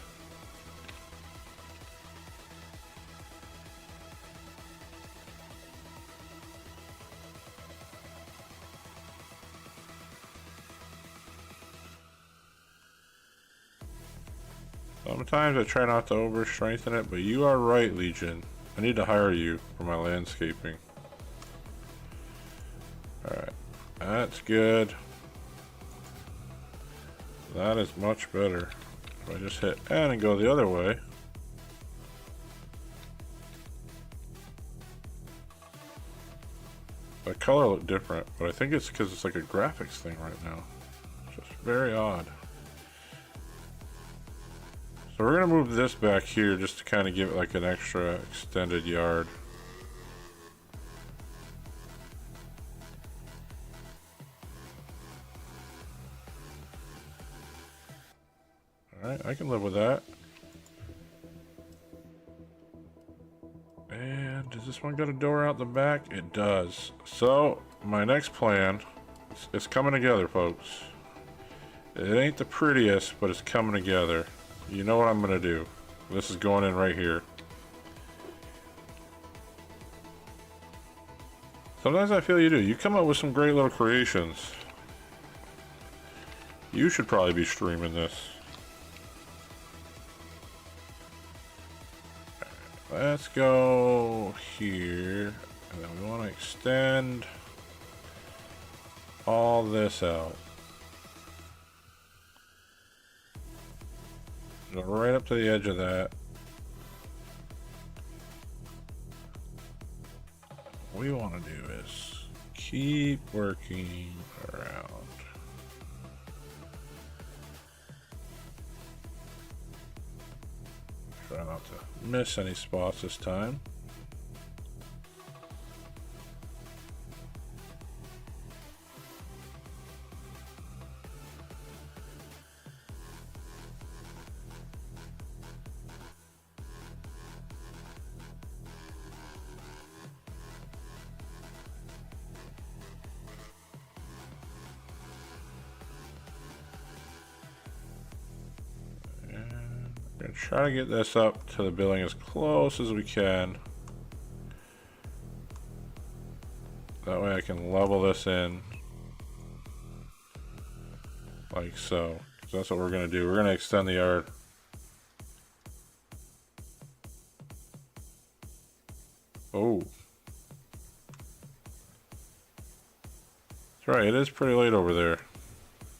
Sometimes I try not to over strengthen it, but you are right, Legion. I need to hire you for my landscaping. Alright, that's good. That is much better. If I just hit N and go the other way. The color looked different, but I think it's because it's like a graphics thing right now. It's just very odd. So we're gonna move this back here just to kind of give it like an extra extended yard. Alright, I can live with that. And does this one got a door out the back? It does. So my next plan, it's coming together, folks. It ain't the prettiest, but it's coming together. You know what I'm gonna do. This is going in right here. Sometimes I feel you do. You come up with some great little creations. You should probably be streaming this. Let's go here, and then we want to extend all this out. Go right up to the edge of that. What we want to do is keep working around. Try not to miss any spots this time. Try to get this up to the building as close as we can. That way I can level this in. Like so. So that's what we're going to do. We're going to extend the yard. Oh. That's right. It is pretty late over there.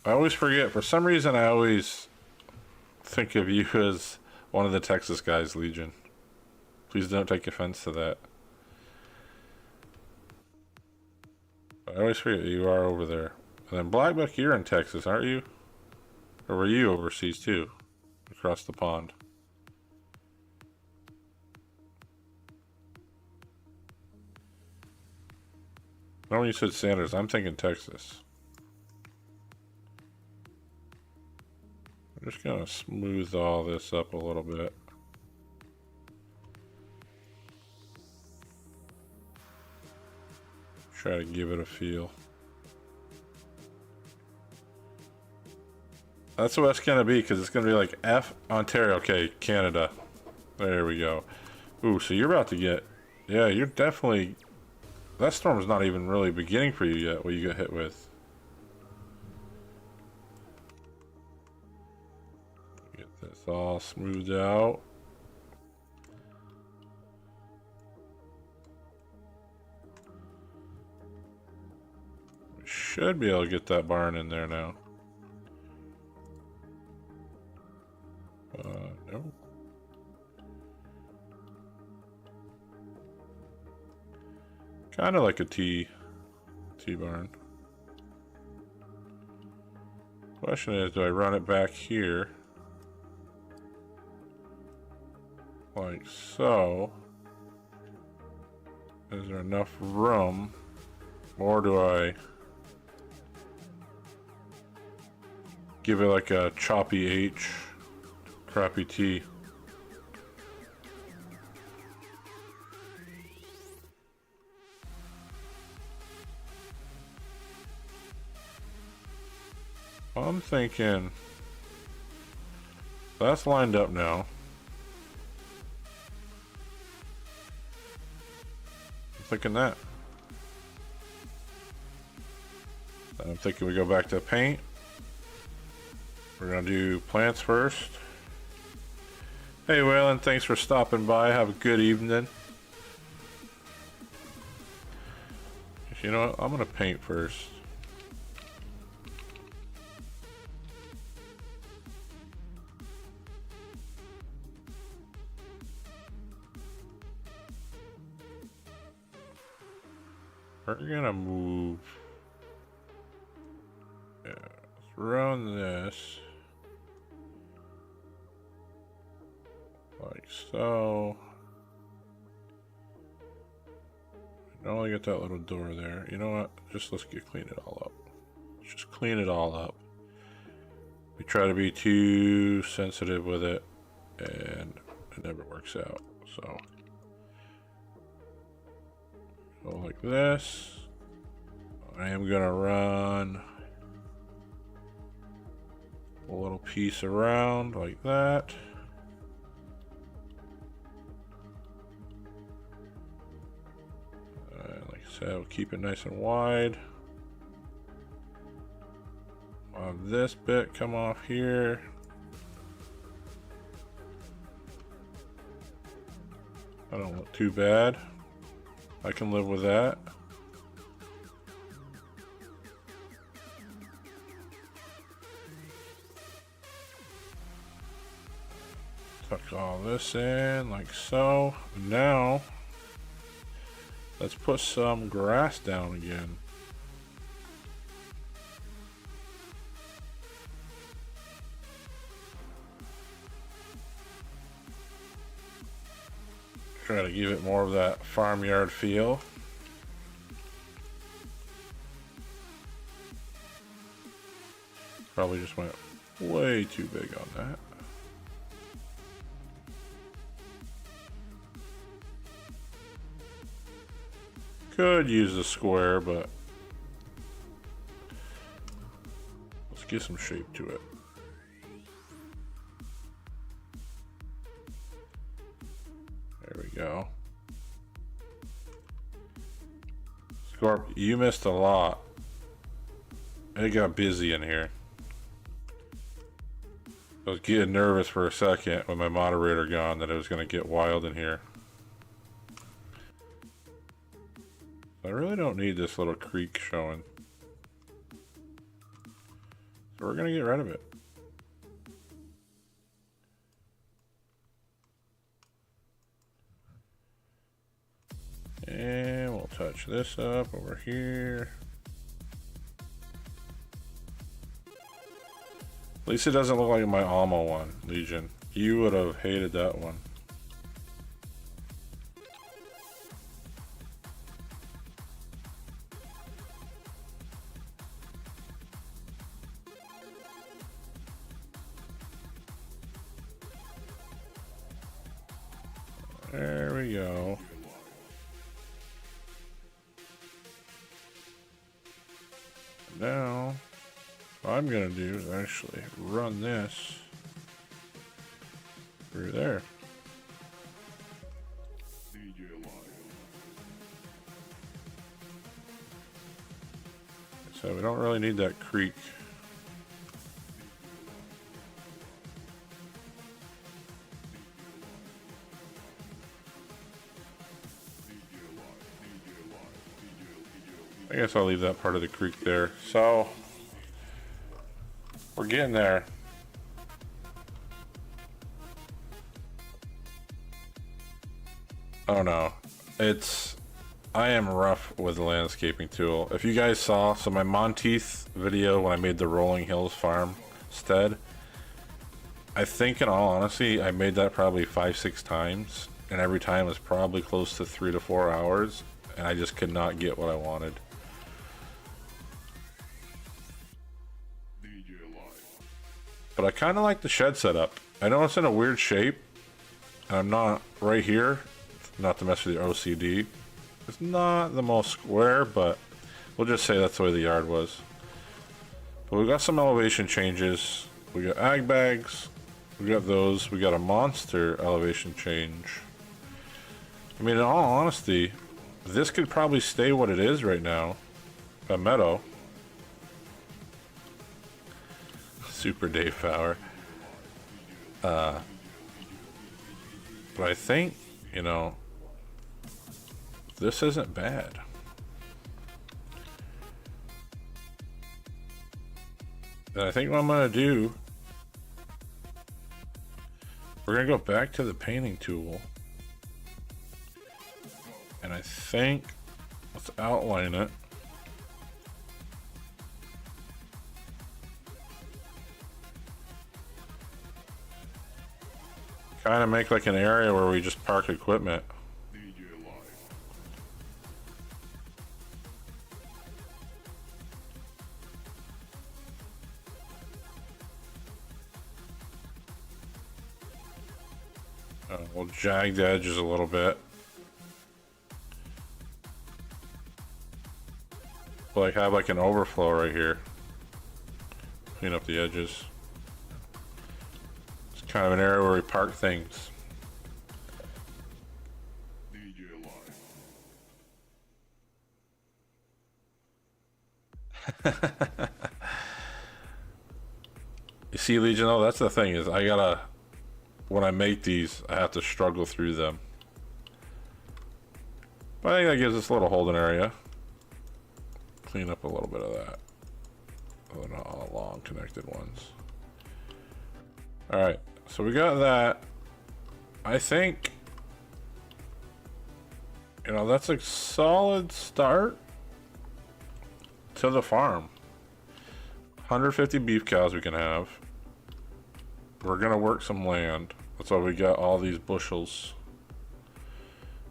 I always forget. For some reason I always think of you as one of the Texas guys, Legion. Please don't take offense to that. I always forget you are over there. And then Blackbuck, you're in Texas, aren't you? Or were you overseas too? Across the pond. No, when you said Sanders, I'm thinking Texas. I'm just gonna smooth all this up a little bit. Try to give it a feel. That's what it's gonna be, because it's gonna be like F Ontario, okay, Canada. There we go. Ooh, so you're about to get, yeah, you're definitely, that storm's not even really beginning for you yet, what you get hit with. It's all smoothed out. We should be able to get that barn in there now. No. Kind of like a T-barn. Question is, do I run it back here? Like so. Is there enough room? Or do I give it like a choppy H, crappy T? I'm thinking that's lined up now. I'm thinking that. I'm thinking we go back to paint. We're gonna do plants first. Hey Waylon, thanks for stopping by. Have a good evening. You know what? I'm gonna paint first. We're gonna move. Yeah, let's run this. Like so. Don't only get that little door there. You know what? Just let's clean it all up. Let's just clean it all up. We try to be too sensitive with it, and it never works out. So go like this. I am gonna run a little piece around like that. Like I said, we'll keep it nice and wide. I'll have this bit come off here. I don't look too bad. I can live with that. Tuck all this in like so. Now, let's put some grass down again. Try to give it more of that farmyard feel. Probably just went way too big on that. Could use a square, but let's get some shape to it. There we go. Scorp, you missed a lot. It got busy in here. I was getting nervous for a second with my moderator gone that it was going to get wild in here. I really don't need this little creek showing. So we're going to get rid of it. And we'll touch this up over here. At least it doesn't look like my Alma one, Legion. You would have hated that one. There we go. Now, what I'm gonna do is actually run this through there. So we don't really need that creek. I guess I'll leave that part of the creek there. So we're getting there. Oh no, I am rough with the landscaping tool. If you guys saw, so my Monteith video when I made the Rolling Hills farmstead, I think in all honesty, I made that probably 5-6 times, and every time was probably close to 3 to 4 hours, and I just could not get what I wanted. But I kind of like the shed setup. I know it's in a weird shape, and I'm not right here, not to mess with your OCD. It's not the most square, but we'll just say that's the way the yard was. But we got some elevation changes. We got ag bags. We got those. We got a monster elevation change. I mean, in all honesty, this could probably stay what it is right now. A meadow. Super Dave Fowler. But I think, you know, this isn't bad. And I think what I'm gonna do, we're gonna go back to the painting tool. And I think, let's outline it. Kind of make like an area where we just park equipment. We'll jag the edges a little bit. Like have like an overflow right here. Clean up the edges. It's kind of an area where we park things. You see, Legion, though, that's the thing is I gotta, when I make these, I have to struggle through them. But I think that gives us a little holding area. Clean up a little bit of that. Oh, not all long connected ones. Alright, so we got that. I think, you know, that's a solid start to the farm. 150 beef cows we can have. We're gonna work some land. That's why we got all these bushels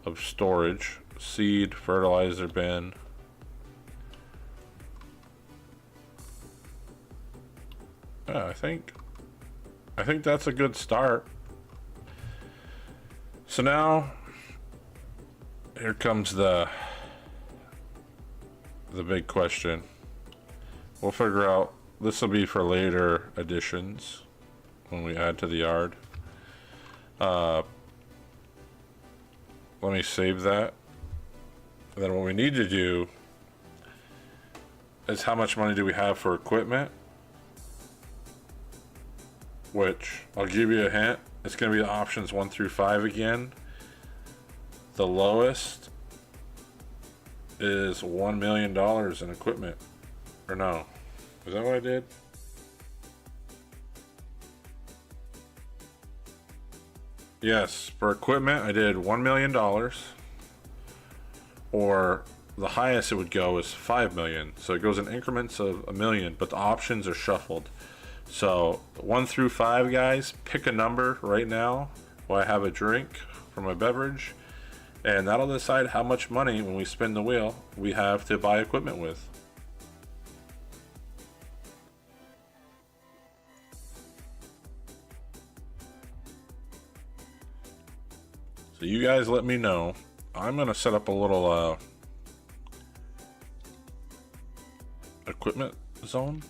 of storage. Seed, fertilizer bin. Yeah, I think that's a good start. So now here comes the big question. We'll figure out, this will be for later additions when we add to the yard. Let me save that. And then what we need to do is how much money do we have for equipment? Which, I'll give you a hint, it's going to be the options 1 through 5 again. The lowest is $1 million in equipment. Or no, is that what I did? Yes, for equipment I did $1 million. Or the highest it would go is 5 million. So it goes in increments of $1 million, but the options are shuffled. So 1 through 5, guys, pick a number right now while I have a drink for my beverage, and that'll decide how much money, when we spin the wheel, we have to buy equipment with. So you guys let me know. I'm gonna set up a little equipment zone.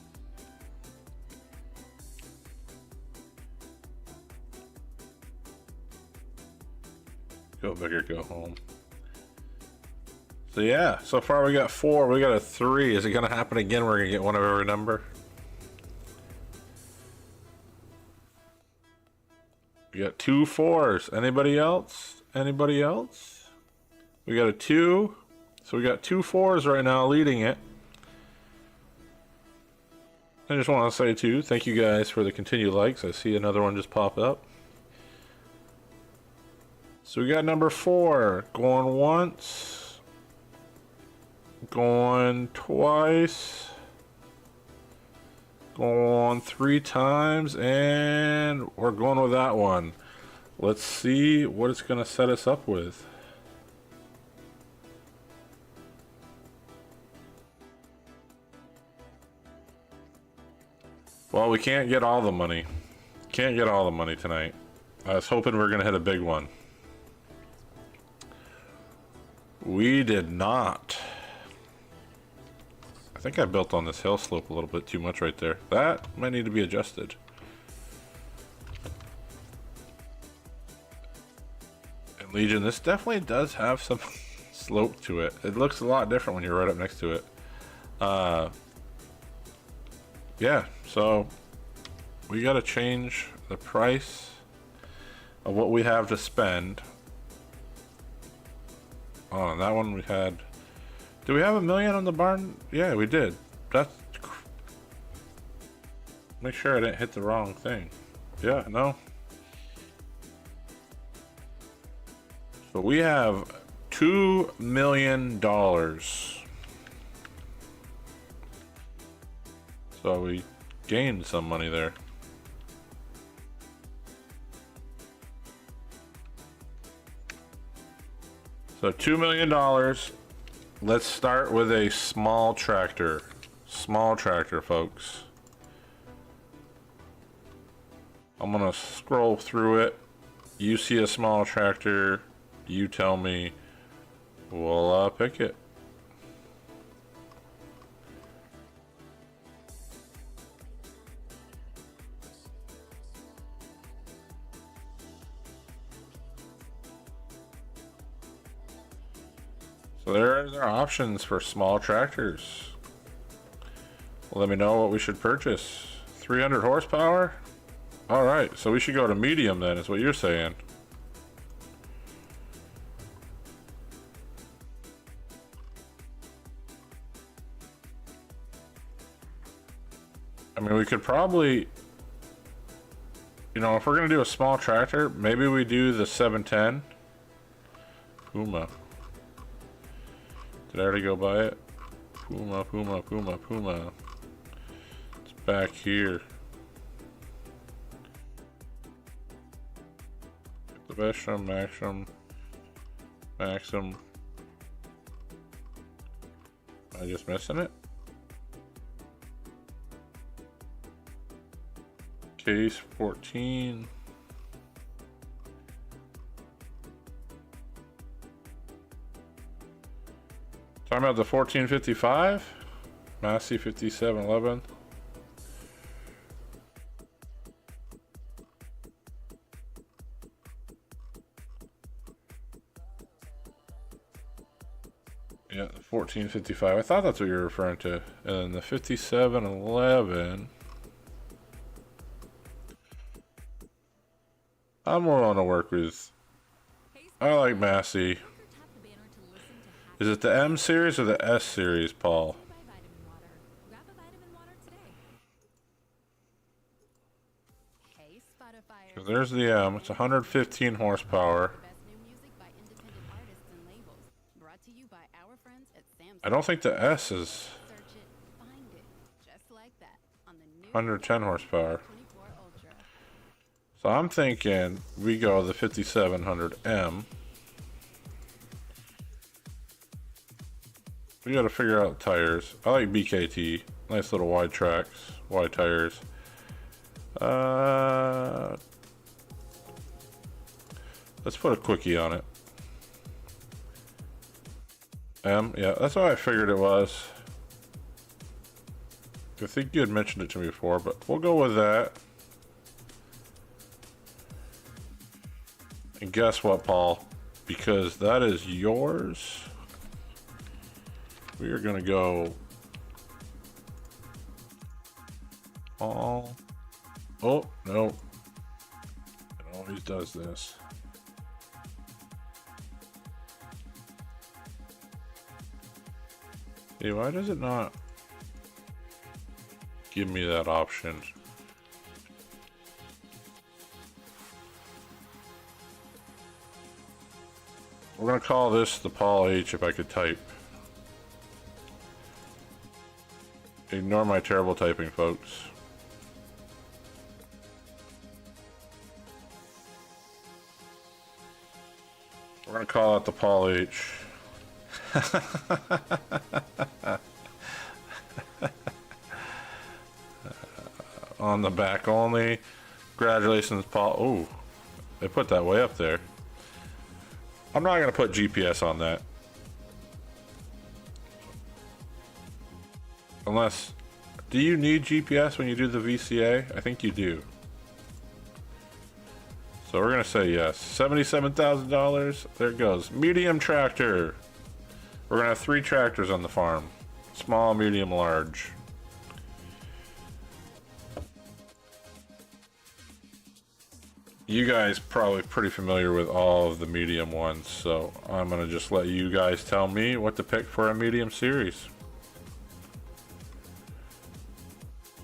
Go bigger, go home. So yeah, so far we got 4, we got a 3. Is it gonna happen again? We're gonna get one of every number. We got 2 4s. Anybody else? Anybody else? We got a 2. So we got 2 4s right now leading it. I just want to say too, thank you guys for the continued likes. I see another one just pop up. So we got number 4 going once, going twice, going 3 times, and we're going with that one. Let's see what it's going to set us up with. Well, we can't get all the money. Can't get all the money tonight. I was hoping we were going to hit a big one. We did not. I think I built on this hill slope a little bit too much right there. That might need to be adjusted. And Legion, this definitely does have some slope to it. It looks a lot different when you're right up next to it. Yeah, so we gotta change the price of what we have to spend. Oh, on that one we had... Did we have $1 million on the barn? Yeah, we did. That's... Make sure I didn't hit the wrong thing. Yeah, no. So we have $2 million. So we gained some money there. So $2 million. Let's start with a small tractor. Small tractor, folks. I'm gonna scroll through it. You see a small tractor, you tell me, we'll pick it. So there's our options for small tractors. Let me know what we should purchase. 300 horsepower? Alright, so we should go to medium then, is what you're saying. I mean, we could probably, you know, if we're gonna do a small tractor, maybe we do the 710 Puma. Did I already go buy it? Puma, Puma, Puma, Puma. It's back here. The Vestrum, Maxim, Maxim. Am I just missing it? Case 14. Talking about the 1455? Massey 5711. Yeah, the 1455. I thought that's what you were referring to. And then the 5711. I'm more on to work with. I like Massey. Is it the M series or the S series, Paul? There's the M. It's 115 horsepower. I don't think the S is 110 horsepower. So I'm thinking we go the 5700M. We gotta figure out tires. I like BKT. Nice little wide tracks, wide tires. Let's put a quickie on it. M, yeah, that's what I figured it was. I think you had mentioned it to me before, but we'll go with that. And guess what, Paul? Because that is yours, we are gonna go all. Oh, no. It always does this. Hey, why does it not give me that option? We're gonna call this the Paul H if I could type. Ignore my terrible typing, folks. We're gonna call it the Paul H. On the back only. Congratulations, Paul. Oh, they put that way up there. I'm not gonna put GPS on that. Unless, do you need GPS when you do the VCA? I think you do. So we're gonna say yes. $77,000. There it goes. Medium tractor. We're gonna have 3 tractors on the farm. Small, medium, large. You guys probably pretty familiar with all of the medium ones, so I'm gonna just let you guys tell me what to pick for a medium series.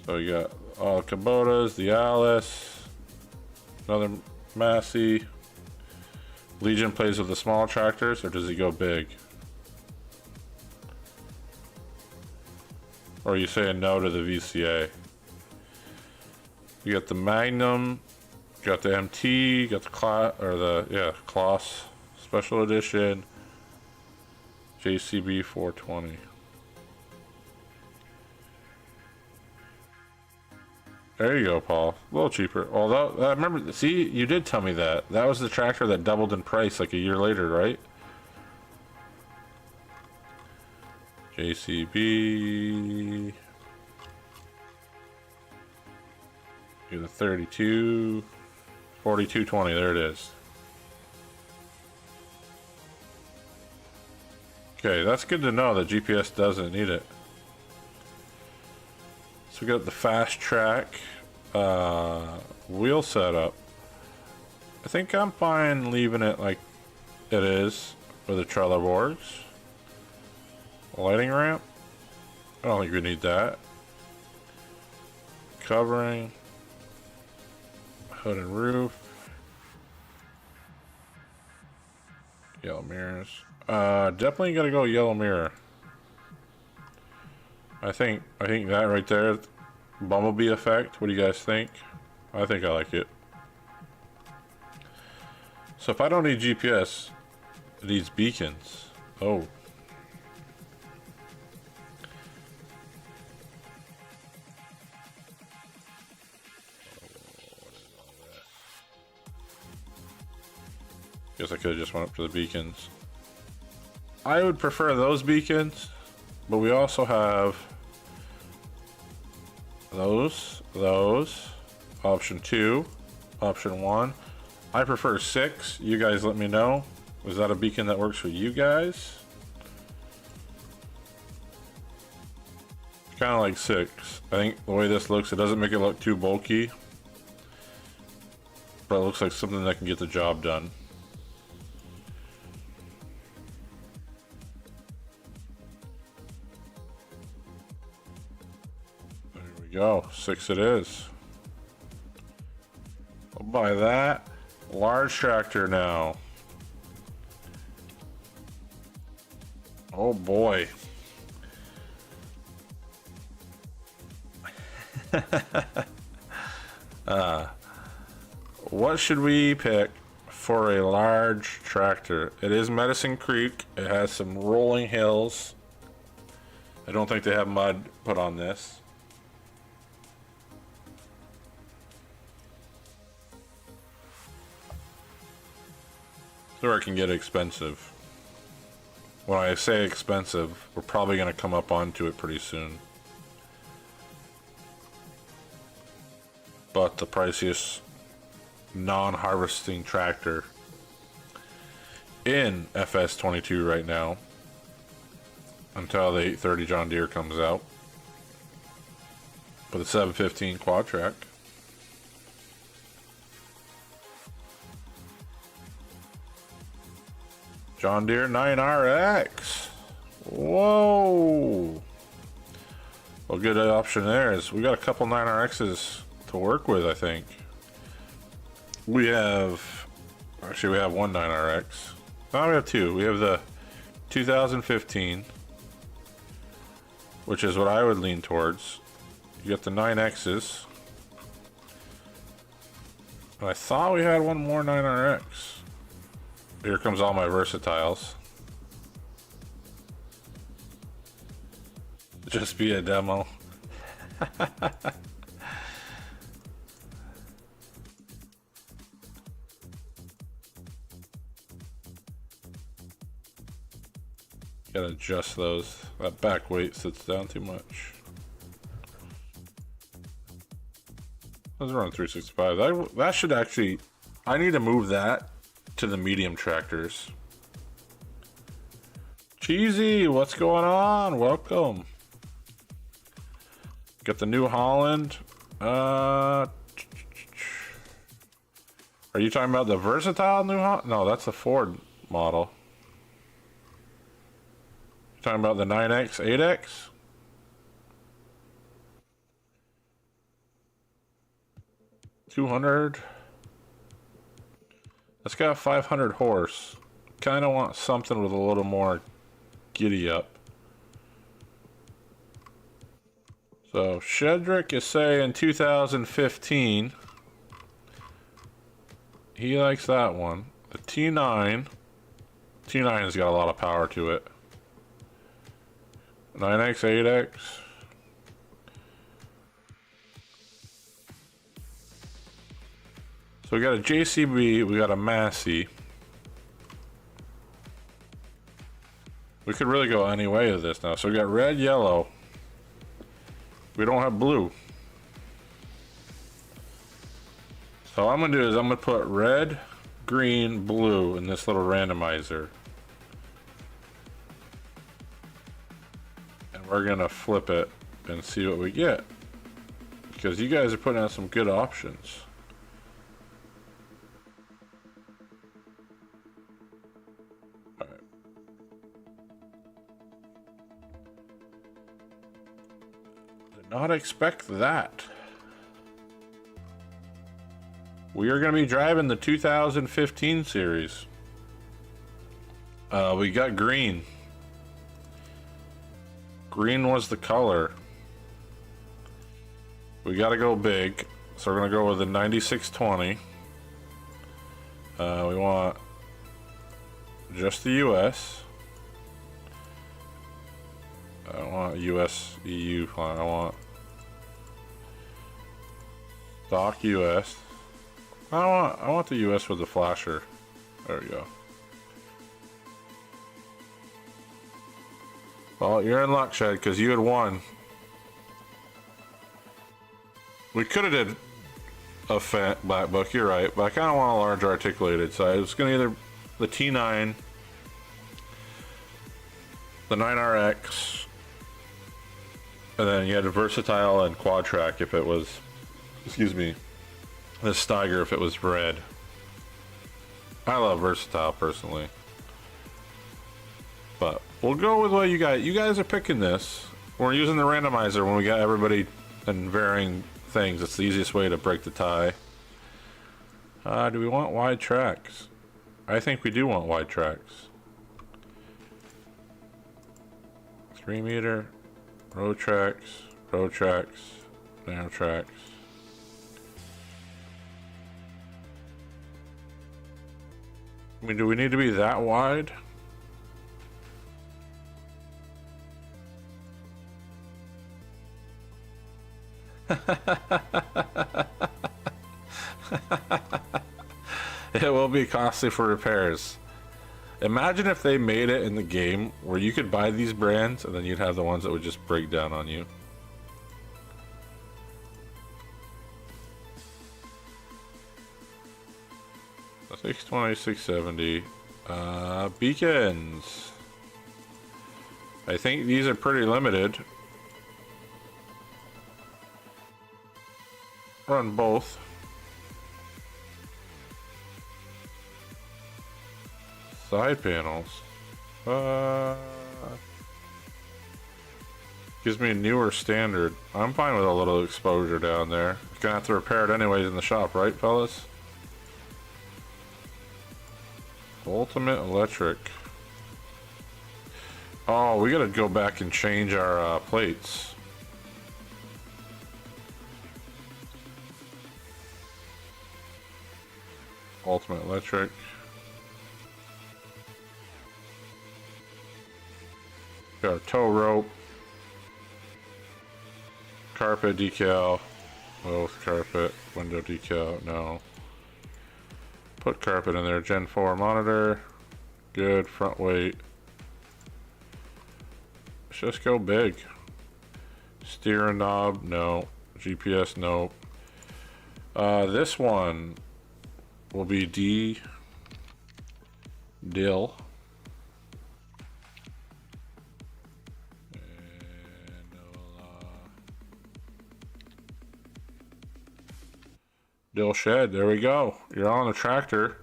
So you got All the Kubotas, the Alice, another Massey. Legion plays with the small tractors, or does he go big? Or are you saying no to the VCA? You got the Magnum, got the MT, got the Kloss Special Edition, JCB 420. There you go, Paul. A little cheaper. Although, I remember, see, you did tell me that. That was the tractor that doubled in price like a year later, right? JCB. The 32. 4220, there it is. Okay, that's good to know that GPS doesn't need it. So we got the fast track wheel setup. I think I'm fine leaving it like it is for the trailer boards. Lighting ramp. I don't think we need that. Covering. Hood and roof. Yellow mirrors. Definitely gotta go yellow mirror. I think that right there, bumblebee effect. What do you guys think? I think I like it. So if I don't need GPS, these beacons. Oh. Guess I could have just went up to the beacons. I would prefer those beacons, but we also have those, option 2, option 1. I prefer 6. You guys let me know. Is that a beacon that works for you guys? Kind of like 6. I think the way this looks, it doesn't make it look too bulky, but it looks like something that can get the job done. Go 6 it is. I'll buy that large tractor now. Oh boy. What should we pick for a large tractor? It is Medicine Creek. It has some rolling hills. I don't think they have mud put on this. Or it can get expensive. When I say expensive, we're probably going to come up onto it pretty soon. But the priciest non-harvesting tractor in FS22 right now, until the 830 John Deere comes out, with a 715 quad track. John Deere 9RX. Whoa. Well, good option there is we got a couple 9RXs to work with, I think. We have, actually we have one 9RX. No, we have two. We have the 2015, which is what I would lean towards. You got the 9Xs. And I thought we had one more 9RX. Here comes all my versatiles. Just be a demo. Gotta adjust those. That back weight sits down too much. Let's run 365. That should actually, I need to move that to the medium tractors. Cheesy, what's going on? Welcome. Got the New Holland. Are you talking about the versatile New Holland? No, that's the Ford model. You're talking about the 9X, 8X? 200. It's got 500 horse. Kind of want something with a little more giddy up. So Shedrick is saying 2015. He likes that one. The T9. T9 has got a lot of power to it. 9X, 8X. So we got a JCB, we got a Massey. We could really go any way with this now. So we got red, yellow. We don't have blue. So what I'm gonna do is I'm gonna put red, green, blue in this little randomizer. And we're gonna flip it and see what we get. Because you guys are putting out some good options. Alright. Did not expect that. We are going to be driving the 2015 series. We got green. Green was the color. We got to go big. So we're going to go with the 9620. We want just the US. I don't want US, EU. I want stock US. I want the US with the flasher. There we go. Well, you're in luck, Shed, because you had won. We could have did a fat black book, you're right, but I kind of want a large articulated, so I was going to either the T9, the 9RX, and then you had a versatile and quad track if it was, excuse me, the Steiger if it was red. I love versatile personally, but we'll go with what you got. You guys are picking this. We're using the randomizer when we got everybody in varying things. It's the easiest way to break the tie. Do we want wide tracks? I think we do want wide tracks. 3 meter, road tracks, narrow tracks. I mean, do we need to be that wide? It will be costly for repairs. Imagine if they made it in the game where you could buy these brands and then you'd have the ones that would just break down on you. So 620, 670. Beacons. I think these are pretty limited. Run both. Side panels. Gives me a newer standard. I'm fine with a little exposure down there. Gonna have to repair it anyways in the shop, right, fellas? Ultimate electric. Oh, we gotta go back and change our plates. Ultimate electric. Got a tow rope. Carpet decal. Both carpet. Window decal. No. Put carpet in there. Gen 4 monitor. Good. Front weight. Let's just go big. Steering knob. No. GPS. No. This one will be dill. Dill shed, there we go. You're on the tractor.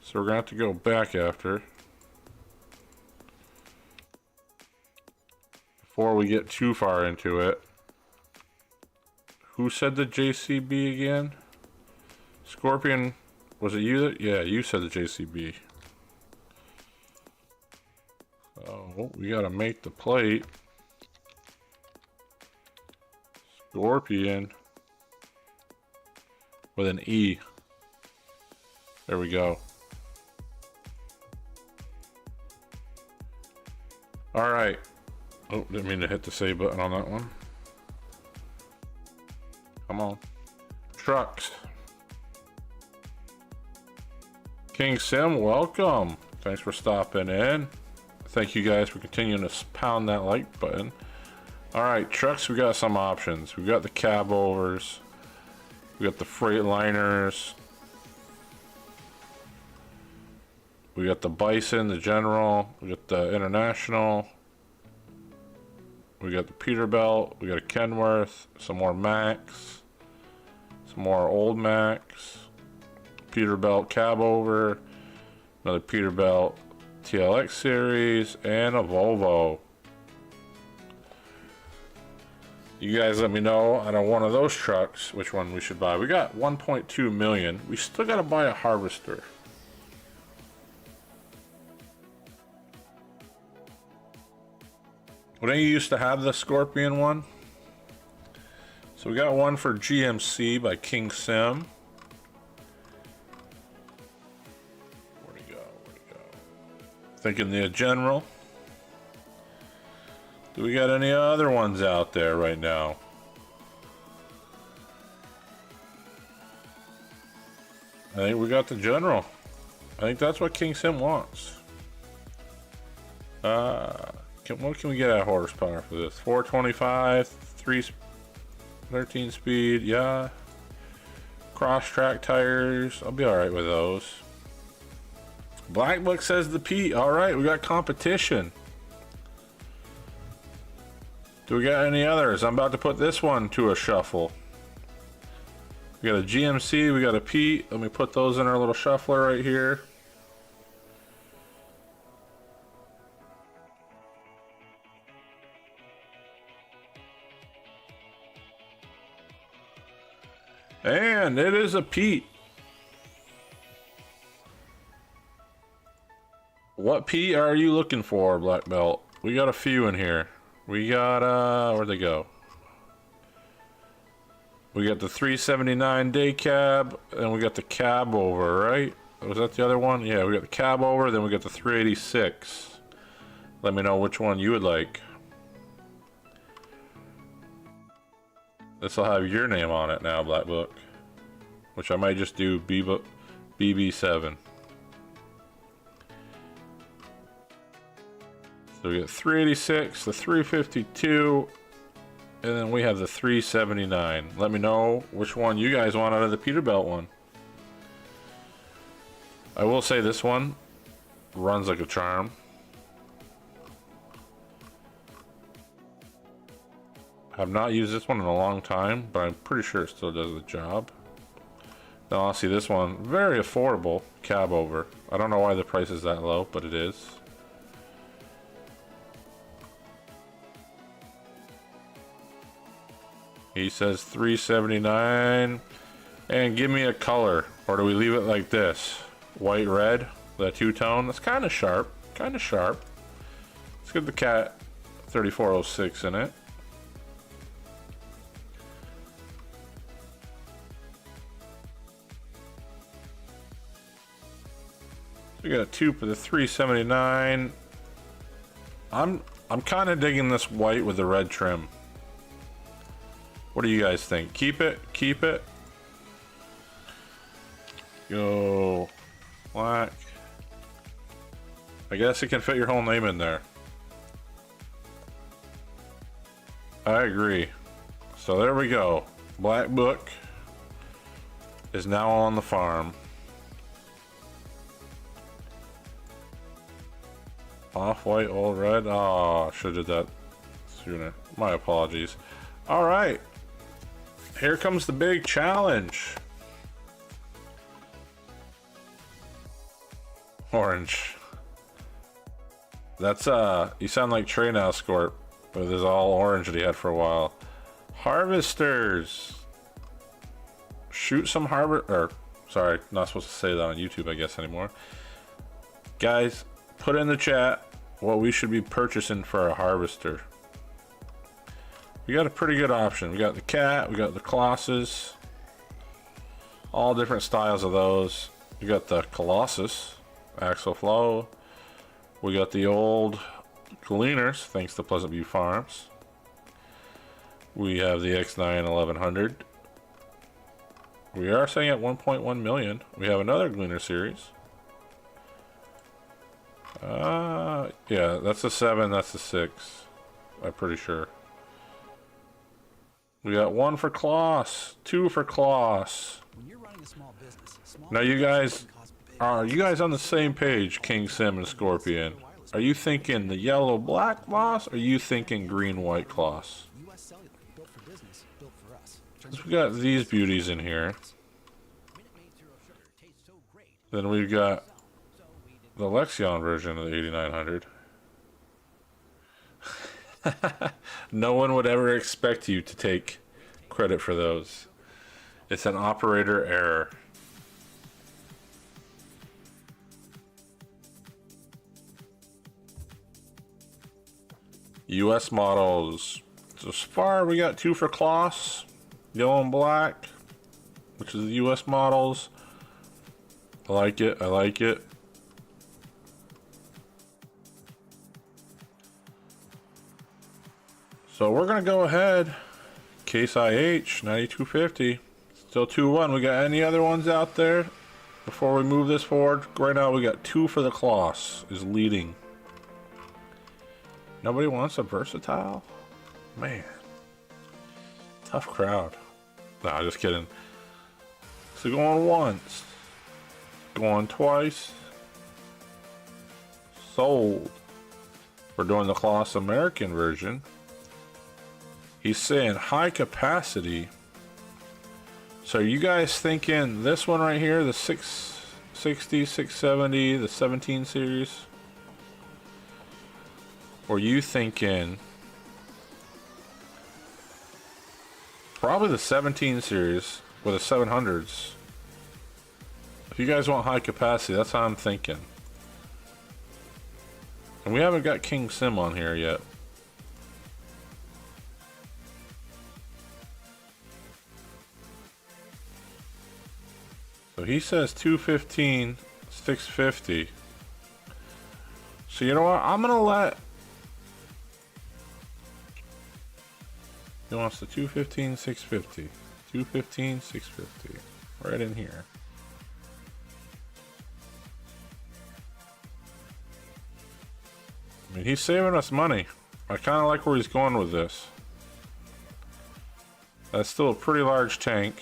So we're gonna have to go back after. Before we get too far into it. Who said the JCB again? Scorpion, was it you that? Yeah, you said the JCB. Oh, we gotta make the plate. Scorpion. With an E. There we go. Alright. Oh, didn't mean to hit the save button on that one. Come on. Trucks. King Sim, welcome. Thanks for stopping in. Thank you guys for continuing to pound that like button. Alright, trucks, we got some options. We got the cab overs. We got the Freightliners. We got the Bison, the General. We got the International. We got the Peterbilt. We got a Kenworth. Some more Max. Some more old Max. Peterbilt cab over. Another Peterbilt TLX series. And a Volvo. You guys let me know out of one of those trucks which one we should buy. We got 1.2 million. We still got to buy a harvester. When I used to have the Scorpion one. So we got one for GMC by King Sim. Where'd he go? Where'd he go? Thinking the General. Do we got any other ones out there right now? I think we got the General. I think that's what King Sim wants. What can we get at horsepower for this? 425, 13 speed, yeah. Cross track tires, I'll be alright with those. Black Book says the Pete, alright, we got competition. Do we got any others? I'm about to put this one to a shuffle. We got a GMC, we got a Pete. Let me put those in our little shuffler right here. And it is a Pete. What Pete are you looking for, Black Belt? We got a few in here. We got, where'd they go? We got the 379 day cab, and we got the cab over, right? Was that the other one? Yeah, we got the cab over, then we got the 386. Let me know which one you would like. This will have your name on it now, Black Book. Which I might just do BB7. So we got 386, the 352, and then we have the 379. Let me know which one you guys want out of the Peterbilt one. I will say this one runs like a charm. I've not used this one in a long time, but I'm pretty sure it still does the job. Now I'll see this one, very affordable, cab over. I don't know why the price is that low, but it is. He says 379, and give me a color, or do we leave it like this? White, red, the two-tone. That's kind of sharp, kind of sharp. Let's get the Cat 3406 in it. We got a two for the 379. I'm kind of digging this white with the red trim. What do you guys think? Keep it? Keep it? Go black. I guess it can fit your whole name in there. I agree. So there we go. Black Book is now on the farm. Off-white, all red. Oh, I should have did that sooner. My apologies. All right. Here comes the big challenge. Orange. That's, you sound like Trey now, Scorp, with his all orange that he had for a while. Harvesters. shoot some sorry, not supposed to say that on YouTube, I guess, anymore. Guys, put in the chat what we should be purchasing for a harvester. We got a pretty good option. We got the cat, we got the Colossus, all different styles of those. We got the Colossus, Axle Flow. We got the old Gleaners, thanks to Pleasant View Farms. We have the X9 1100. We are saying at 1.1 million. We have another Gleaner series. Yeah, that's the 7, that's the 6. I'm pretty sure. We got 1 for Kloss, 2 for Kloss. Now you guys, are you guys on the same page, King Sim and Scorpion? Are you thinking the yellow black Kloss, or are you thinking green white Kloss? We got these beauties in here. Then we've got the Lexion version of the 8900. No one would ever expect you to take credit for those. It's an operator error. US models. So far we got 2 for Kloss, yellow and black, which is the US models. I like it, I like it. So we're gonna go ahead. Case IH 9250. Still 2-1. We got any other ones out there before we move this forward? Right now we got 2 for the Kloss is leading. Nobody wants a versatile? Man. Tough crowd. Nah, just kidding. So going once. Going twice. Sold. We're doing the Kloss American version. He's saying high capacity. So are you guys thinking this one right here, the 660, 670, the 17 series? Or you thinking probably the 17 series with the 700s? If you guys want high capacity, that's how I'm thinking. And we haven't got King Sim on here yet. So he says 215, 650. So you know what? I'm gonna let. He wants the 215, 650. 215, 650. Right in here. I mean, he's saving us money. I kind of like where he's going with this. That's still a pretty large tank.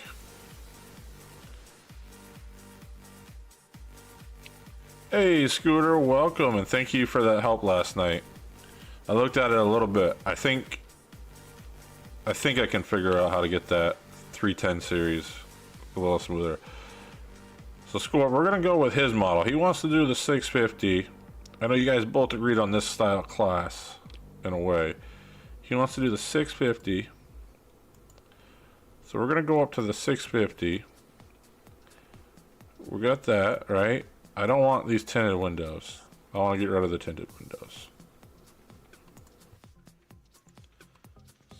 Hey Scooter, welcome, and thank you for that help last night. I looked at it a little bit. I think I can figure out how to get that 310 series a little smoother. So Score, we're gonna go with his model. He wants to do the 650. I know you guys both agreed on this style class in a way. He wants to do the 650. So we're gonna go up to the 650. We got that, right? I don't want these tinted windows. I want to get rid of the tinted windows.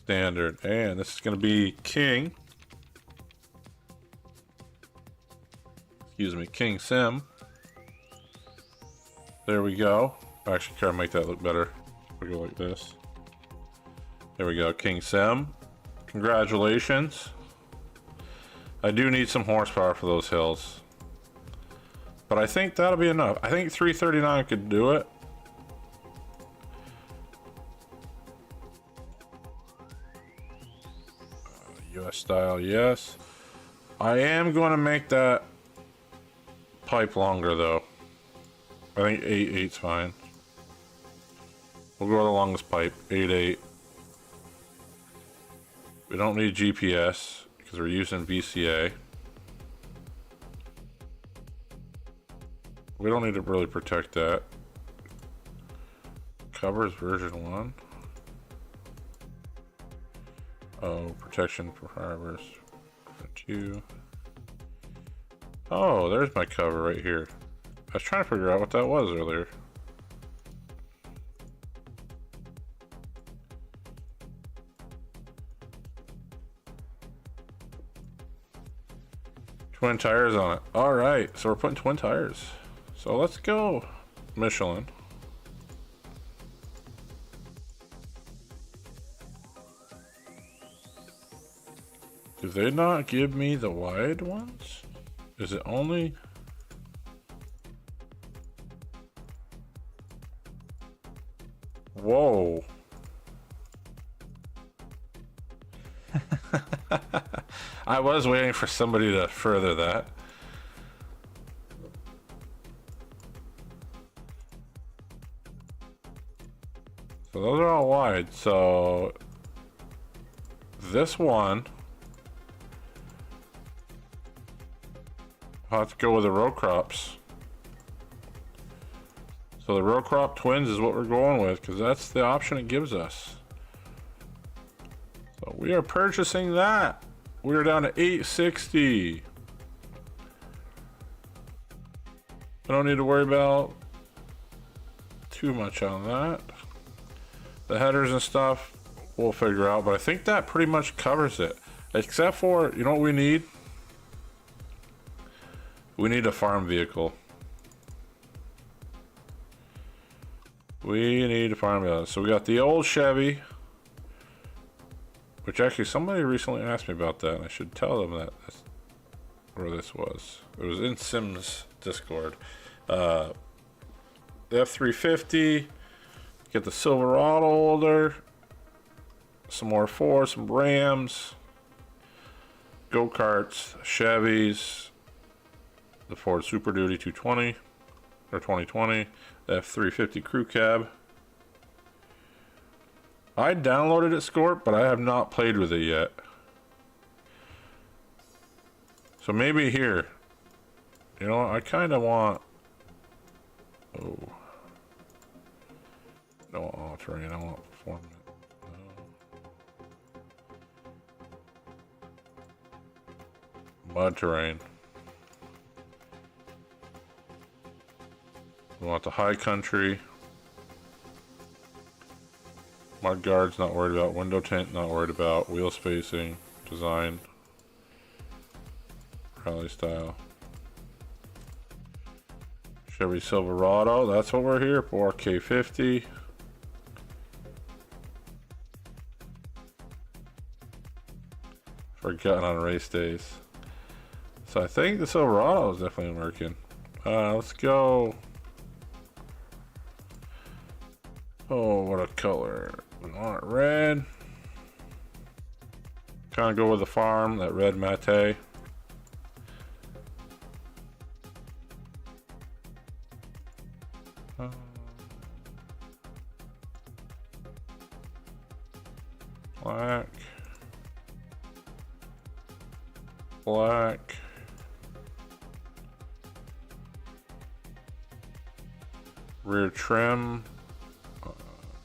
Standard. And this is going to be King. Excuse me, King Sim. There we go. Actually, try to make that look better. We go like this. There we go, King Sim. Congratulations. I do need some horsepower for those hills. But I think that'll be enough. I think 339 could do it. US style, yes. I am going to make that pipe longer though. I think 8.8's fine. We'll go with the longest pipe, 8.8. We don't need GPS because we're using VCA. We don't need to really protect that. Covers version 1. Oh, protection for fibers. 2. Oh, there's my cover right here. I was trying to figure out what that was earlier. Twin tires on it. All right, so we're putting twin tires. So let's go, Michelin. Do they not give me the wide ones? Is it only... Whoa. I was waiting for somebody to further that. So those are all wide. So this one, I'll have to go with the row crops. So the row crop twins is what we're going with because that's the option it gives us. So we are purchasing that. We're down to 860. I don't need to worry about too much on that. The headers and stuff we'll figure out, but I think that pretty much covers it. Except for, you know what we need? We need a farm vehicle. We need a farm vehicle. So we got the old Chevy, which actually somebody recently asked me about that, and I should tell them that that's where this was. It was in Sims Discord. The F350, get the Silverado older, some more Fords, some Rams, go-karts, Chevys, the Ford Super Duty 220 or 2020, the F350 crew cab. I downloaded it, Scorp, but I have not played with it yet. So maybe here. You know, I kind of want... Oh. I don't want all-terrain, I want performance. Mud terrain. We want the high country. Mud guards, not worried about. Window tint, not worried about. Wheel spacing, design, rally style. Chevy Silverado, that's what we're here for. K50. Forgotten on race days. So I think the Silverado is definitely working. Let's go. Oh, what a color. We want red. Kind of go with the farm, that red matte. Black. Black. Rear trim.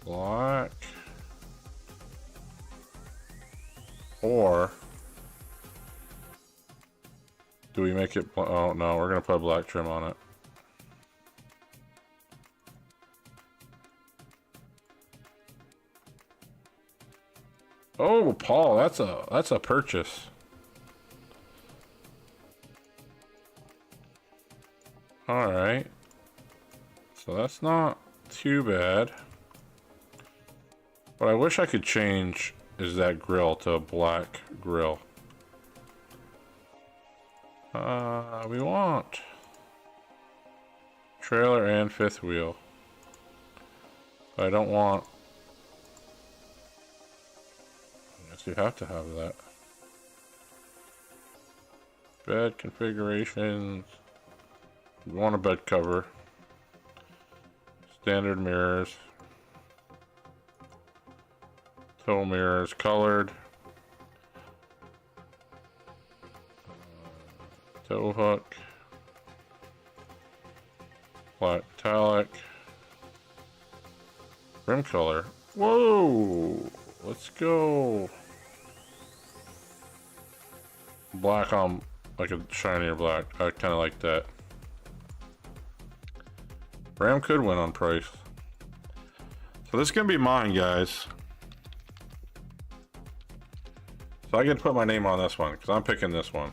Black. Or do we make it? Oh no, we're gonna put a black trim on it. Oh, Paul, that's a purchase. All right, so that's not too bad. What I wish I could change is that grill to a black grill. We want trailer and fifth wheel. I don't want... I guess you have to have that. Bed configurations. We want a bed cover. Standard mirrors. Tow mirrors, colored. Tow hook. Black metallic. Rim color. Whoa! Let's go. Black on like a shinier black. I kind of like that. Ram could win on price. So this is gonna be mine, guys. So I can put my name on this one because I'm picking this one.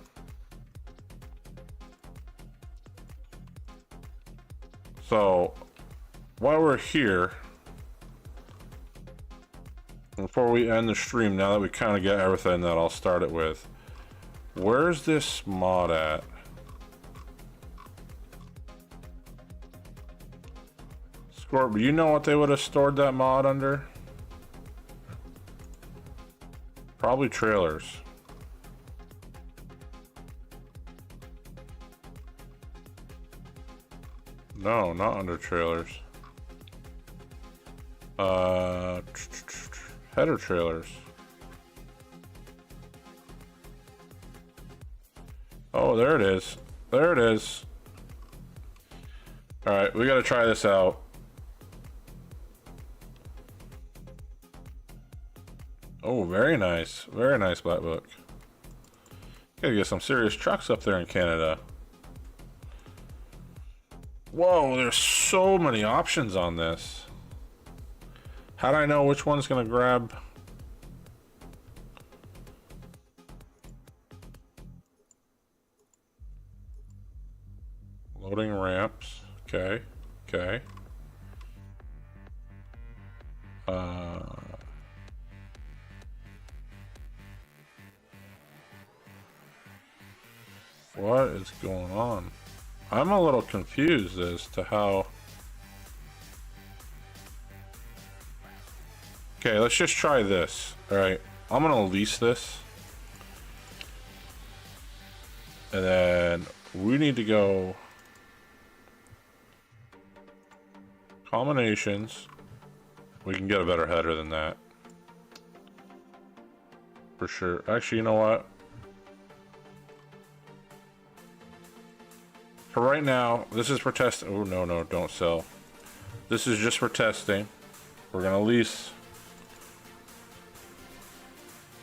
So while we're here, before we end the stream, now that we kind of get everything that I'll start it with, where's this mod at? Scorp, do you know what they would have stored that mod under? Probably trailers. No, not under trailers. Header trailers. Oh, there it is. There it is. All right, we got to try this out. Oh, very nice. Very nice black book. Gotta get some serious trucks up there in Canada. Whoa, there's so many options on this. How do I know which one's gonna grab? Loading ramps. Okay. Okay. What is going on? I'm a little confused as to how... Okay, let's just try this. Alright, I'm gonna lease this. And then we need to go... Combinations. We can get a better header than that. For sure. Actually, you know what? For right now, this is for testing. Oh, no, no, don't sell. This is just for testing. We're gonna lease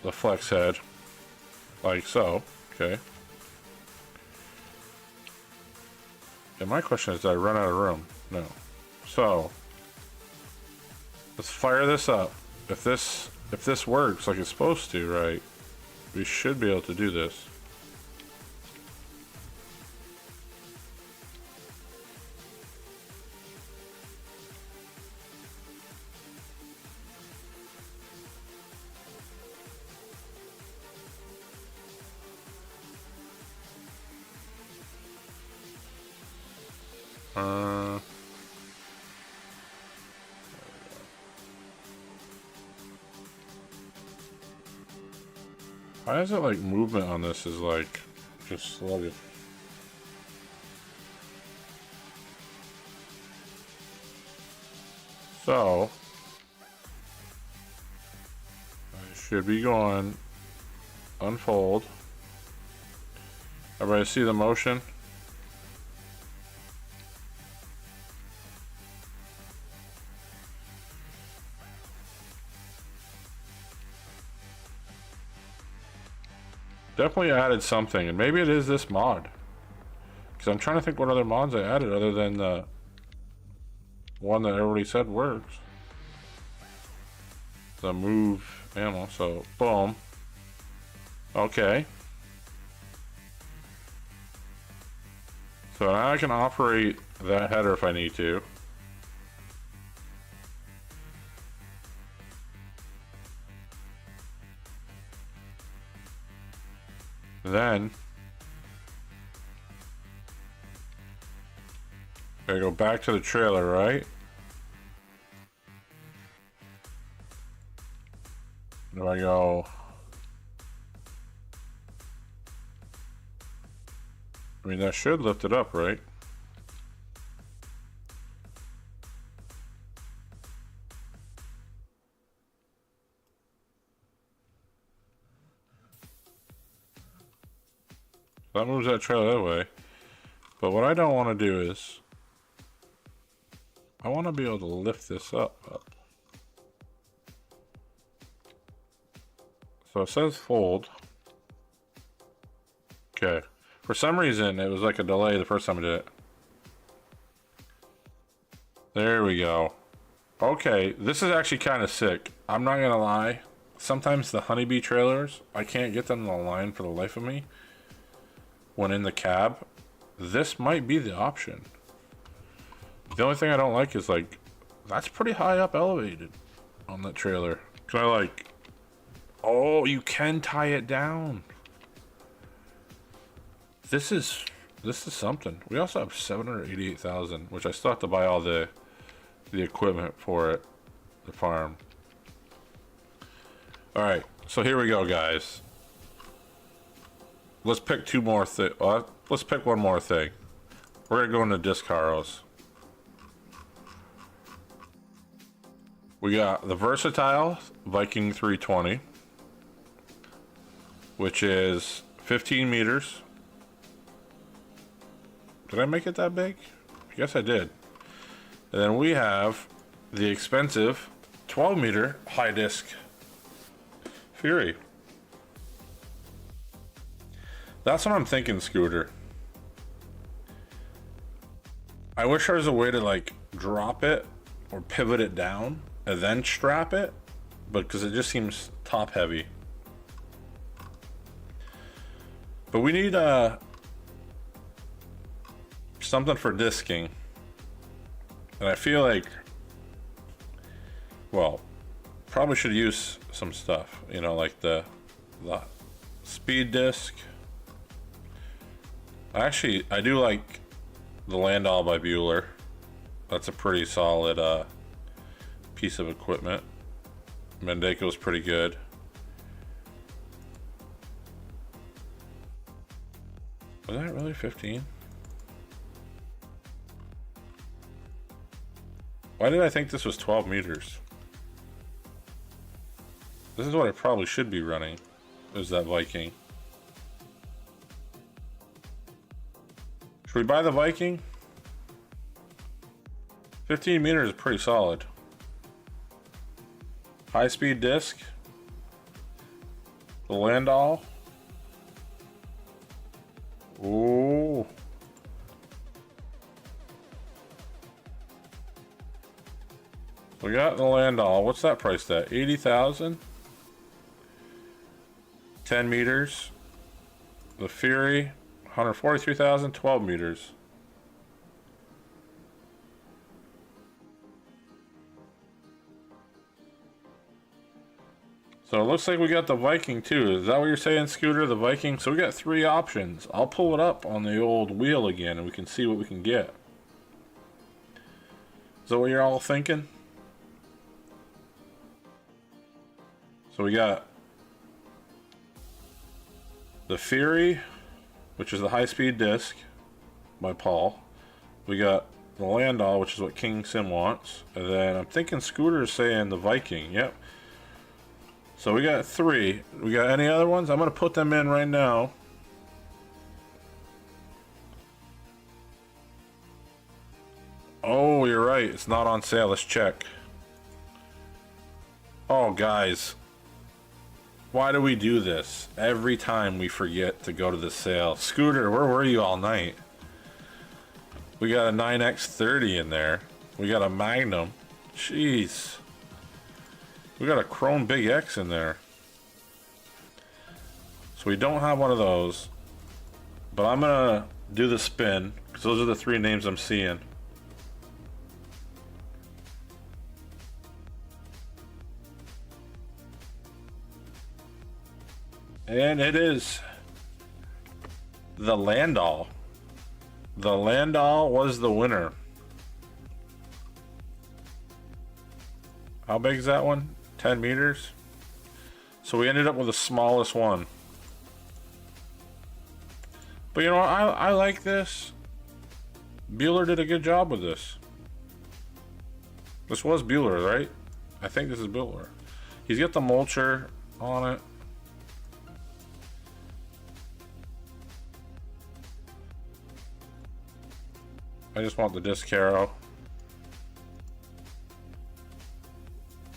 the flex head. Like so. Okay. And my question is, did I run out of room? No. So, let's fire this up. If this works like it's supposed to, right, we should be able to do this. Why is it like movement on this is like just sluggish? So I should be going unfold. Everybody see the motion? Definitely added something, and maybe it is this mod. Because I'm trying to think what other mods I added other than the one that everybody said works. The move animal, so boom. Okay. So now I can operate that header if I need to. Then I go back to the trailer, right? Do I go? I mean, that should lift it up, right? That moves that trailer that way. But what I don't want to do is I want to be able to lift this up. So it says fold. Okay. For some reason, it was like a delay the first time I did it. There we go. Okay, this is actually kind of sick. I'm not gonna lie. Sometimes the honeybee trailers, I can't get them to align for the life of me when in the cab. This might be the option. The only thing I don't like is like, that's pretty high up elevated on that trailer. Cause I like, oh, you can tie it down. This is something. We also have 788,000, which I still have to buy all the equipment for it, the farm. All right, so here we go, guys. Let's pick two more things. Let's pick one more thing. We're gonna go into disc harrows. We got the versatile Viking 320, which is 15 meters. Did I make it that big? I guess I did. And then we have the expensive 12 meter high disc Fury. That's what I'm thinking, Scooter. I wish there was a way to like drop it or pivot it down and then strap it, but because it just seems top heavy. But we need something for disking. And I feel like, well, probably should use some stuff, you know, like the speed disc. Actually, I do like the Landau by Bueller. That's a pretty solid piece of equipment. Mendeko's pretty good. Was that really 15? Why did I think this was 12 meters? This is what I probably should be running, is that Viking. Should we buy the Viking? 15 meters is pretty solid. High speed disc. The Landau. Ooh. We got the Landau. What's that priced at? 80,000. 10 meters. The Fury, 143,000. 12 meters. So it looks like we got the Viking too. Is that what you're saying, Scooter? The Viking. So we got three options. I'll pull it up on the old wheel again and we can see what we can get. Is that what you're all thinking? So we got the Fury, which is the high-speed disc by Paul. We got the Landau, which is what King Sim wants. And then I'm thinking Scooter is saying the Viking. Yep. So we got three. We got any other ones? I'm going to put them in right now. Oh, you're right. It's not on sale. Let's check. Oh, guys. Why do we do this? Every time we forget to go to the sale. Scooter, where were you all night? We got a 9X30 in there. We got a Magnum. Jeez. We got a Chrome Big X in there. So we don't have one of those. But I'm going to do the spin, because those are the three names I'm seeing. And it is the Landau. The Landau was the winner. How big is that one? 10 meters? So we ended up with the smallest one. But you know what? I like this. Bueller did a good job with this. This was Bueller, right? I think this is Bueller. He's got the mulcher on it. I just want the disc harrow.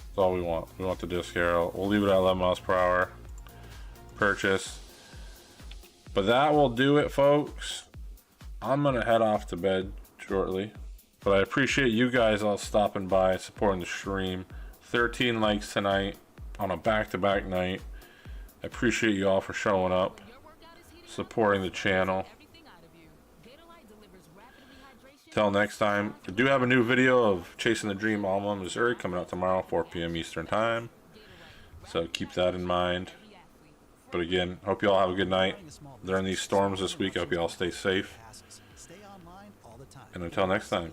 That's all we want. We want the disc harrow. We'll leave it at 11 miles per hour. Purchase. But that will do it, folks. I'm going to head off to bed shortly. But I appreciate you guys all stopping by, supporting the stream. 13 likes tonight on a back-to-back night. I appreciate you all for showing up, supporting the channel. Till next time, I do have a new video of Chasing the Dream Alma, Missouri coming out tomorrow, 4 p.m. Eastern Time. So keep that in mind. But again, hope you all have a good night during these storms this week. I hope you all stay safe. And until next time,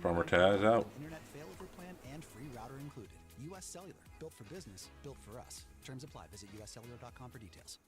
Farmer Taz out. Internet failover plan and free router included. US Cellular, built for business, built for us. Terms apply. Visit uscellular.com for details.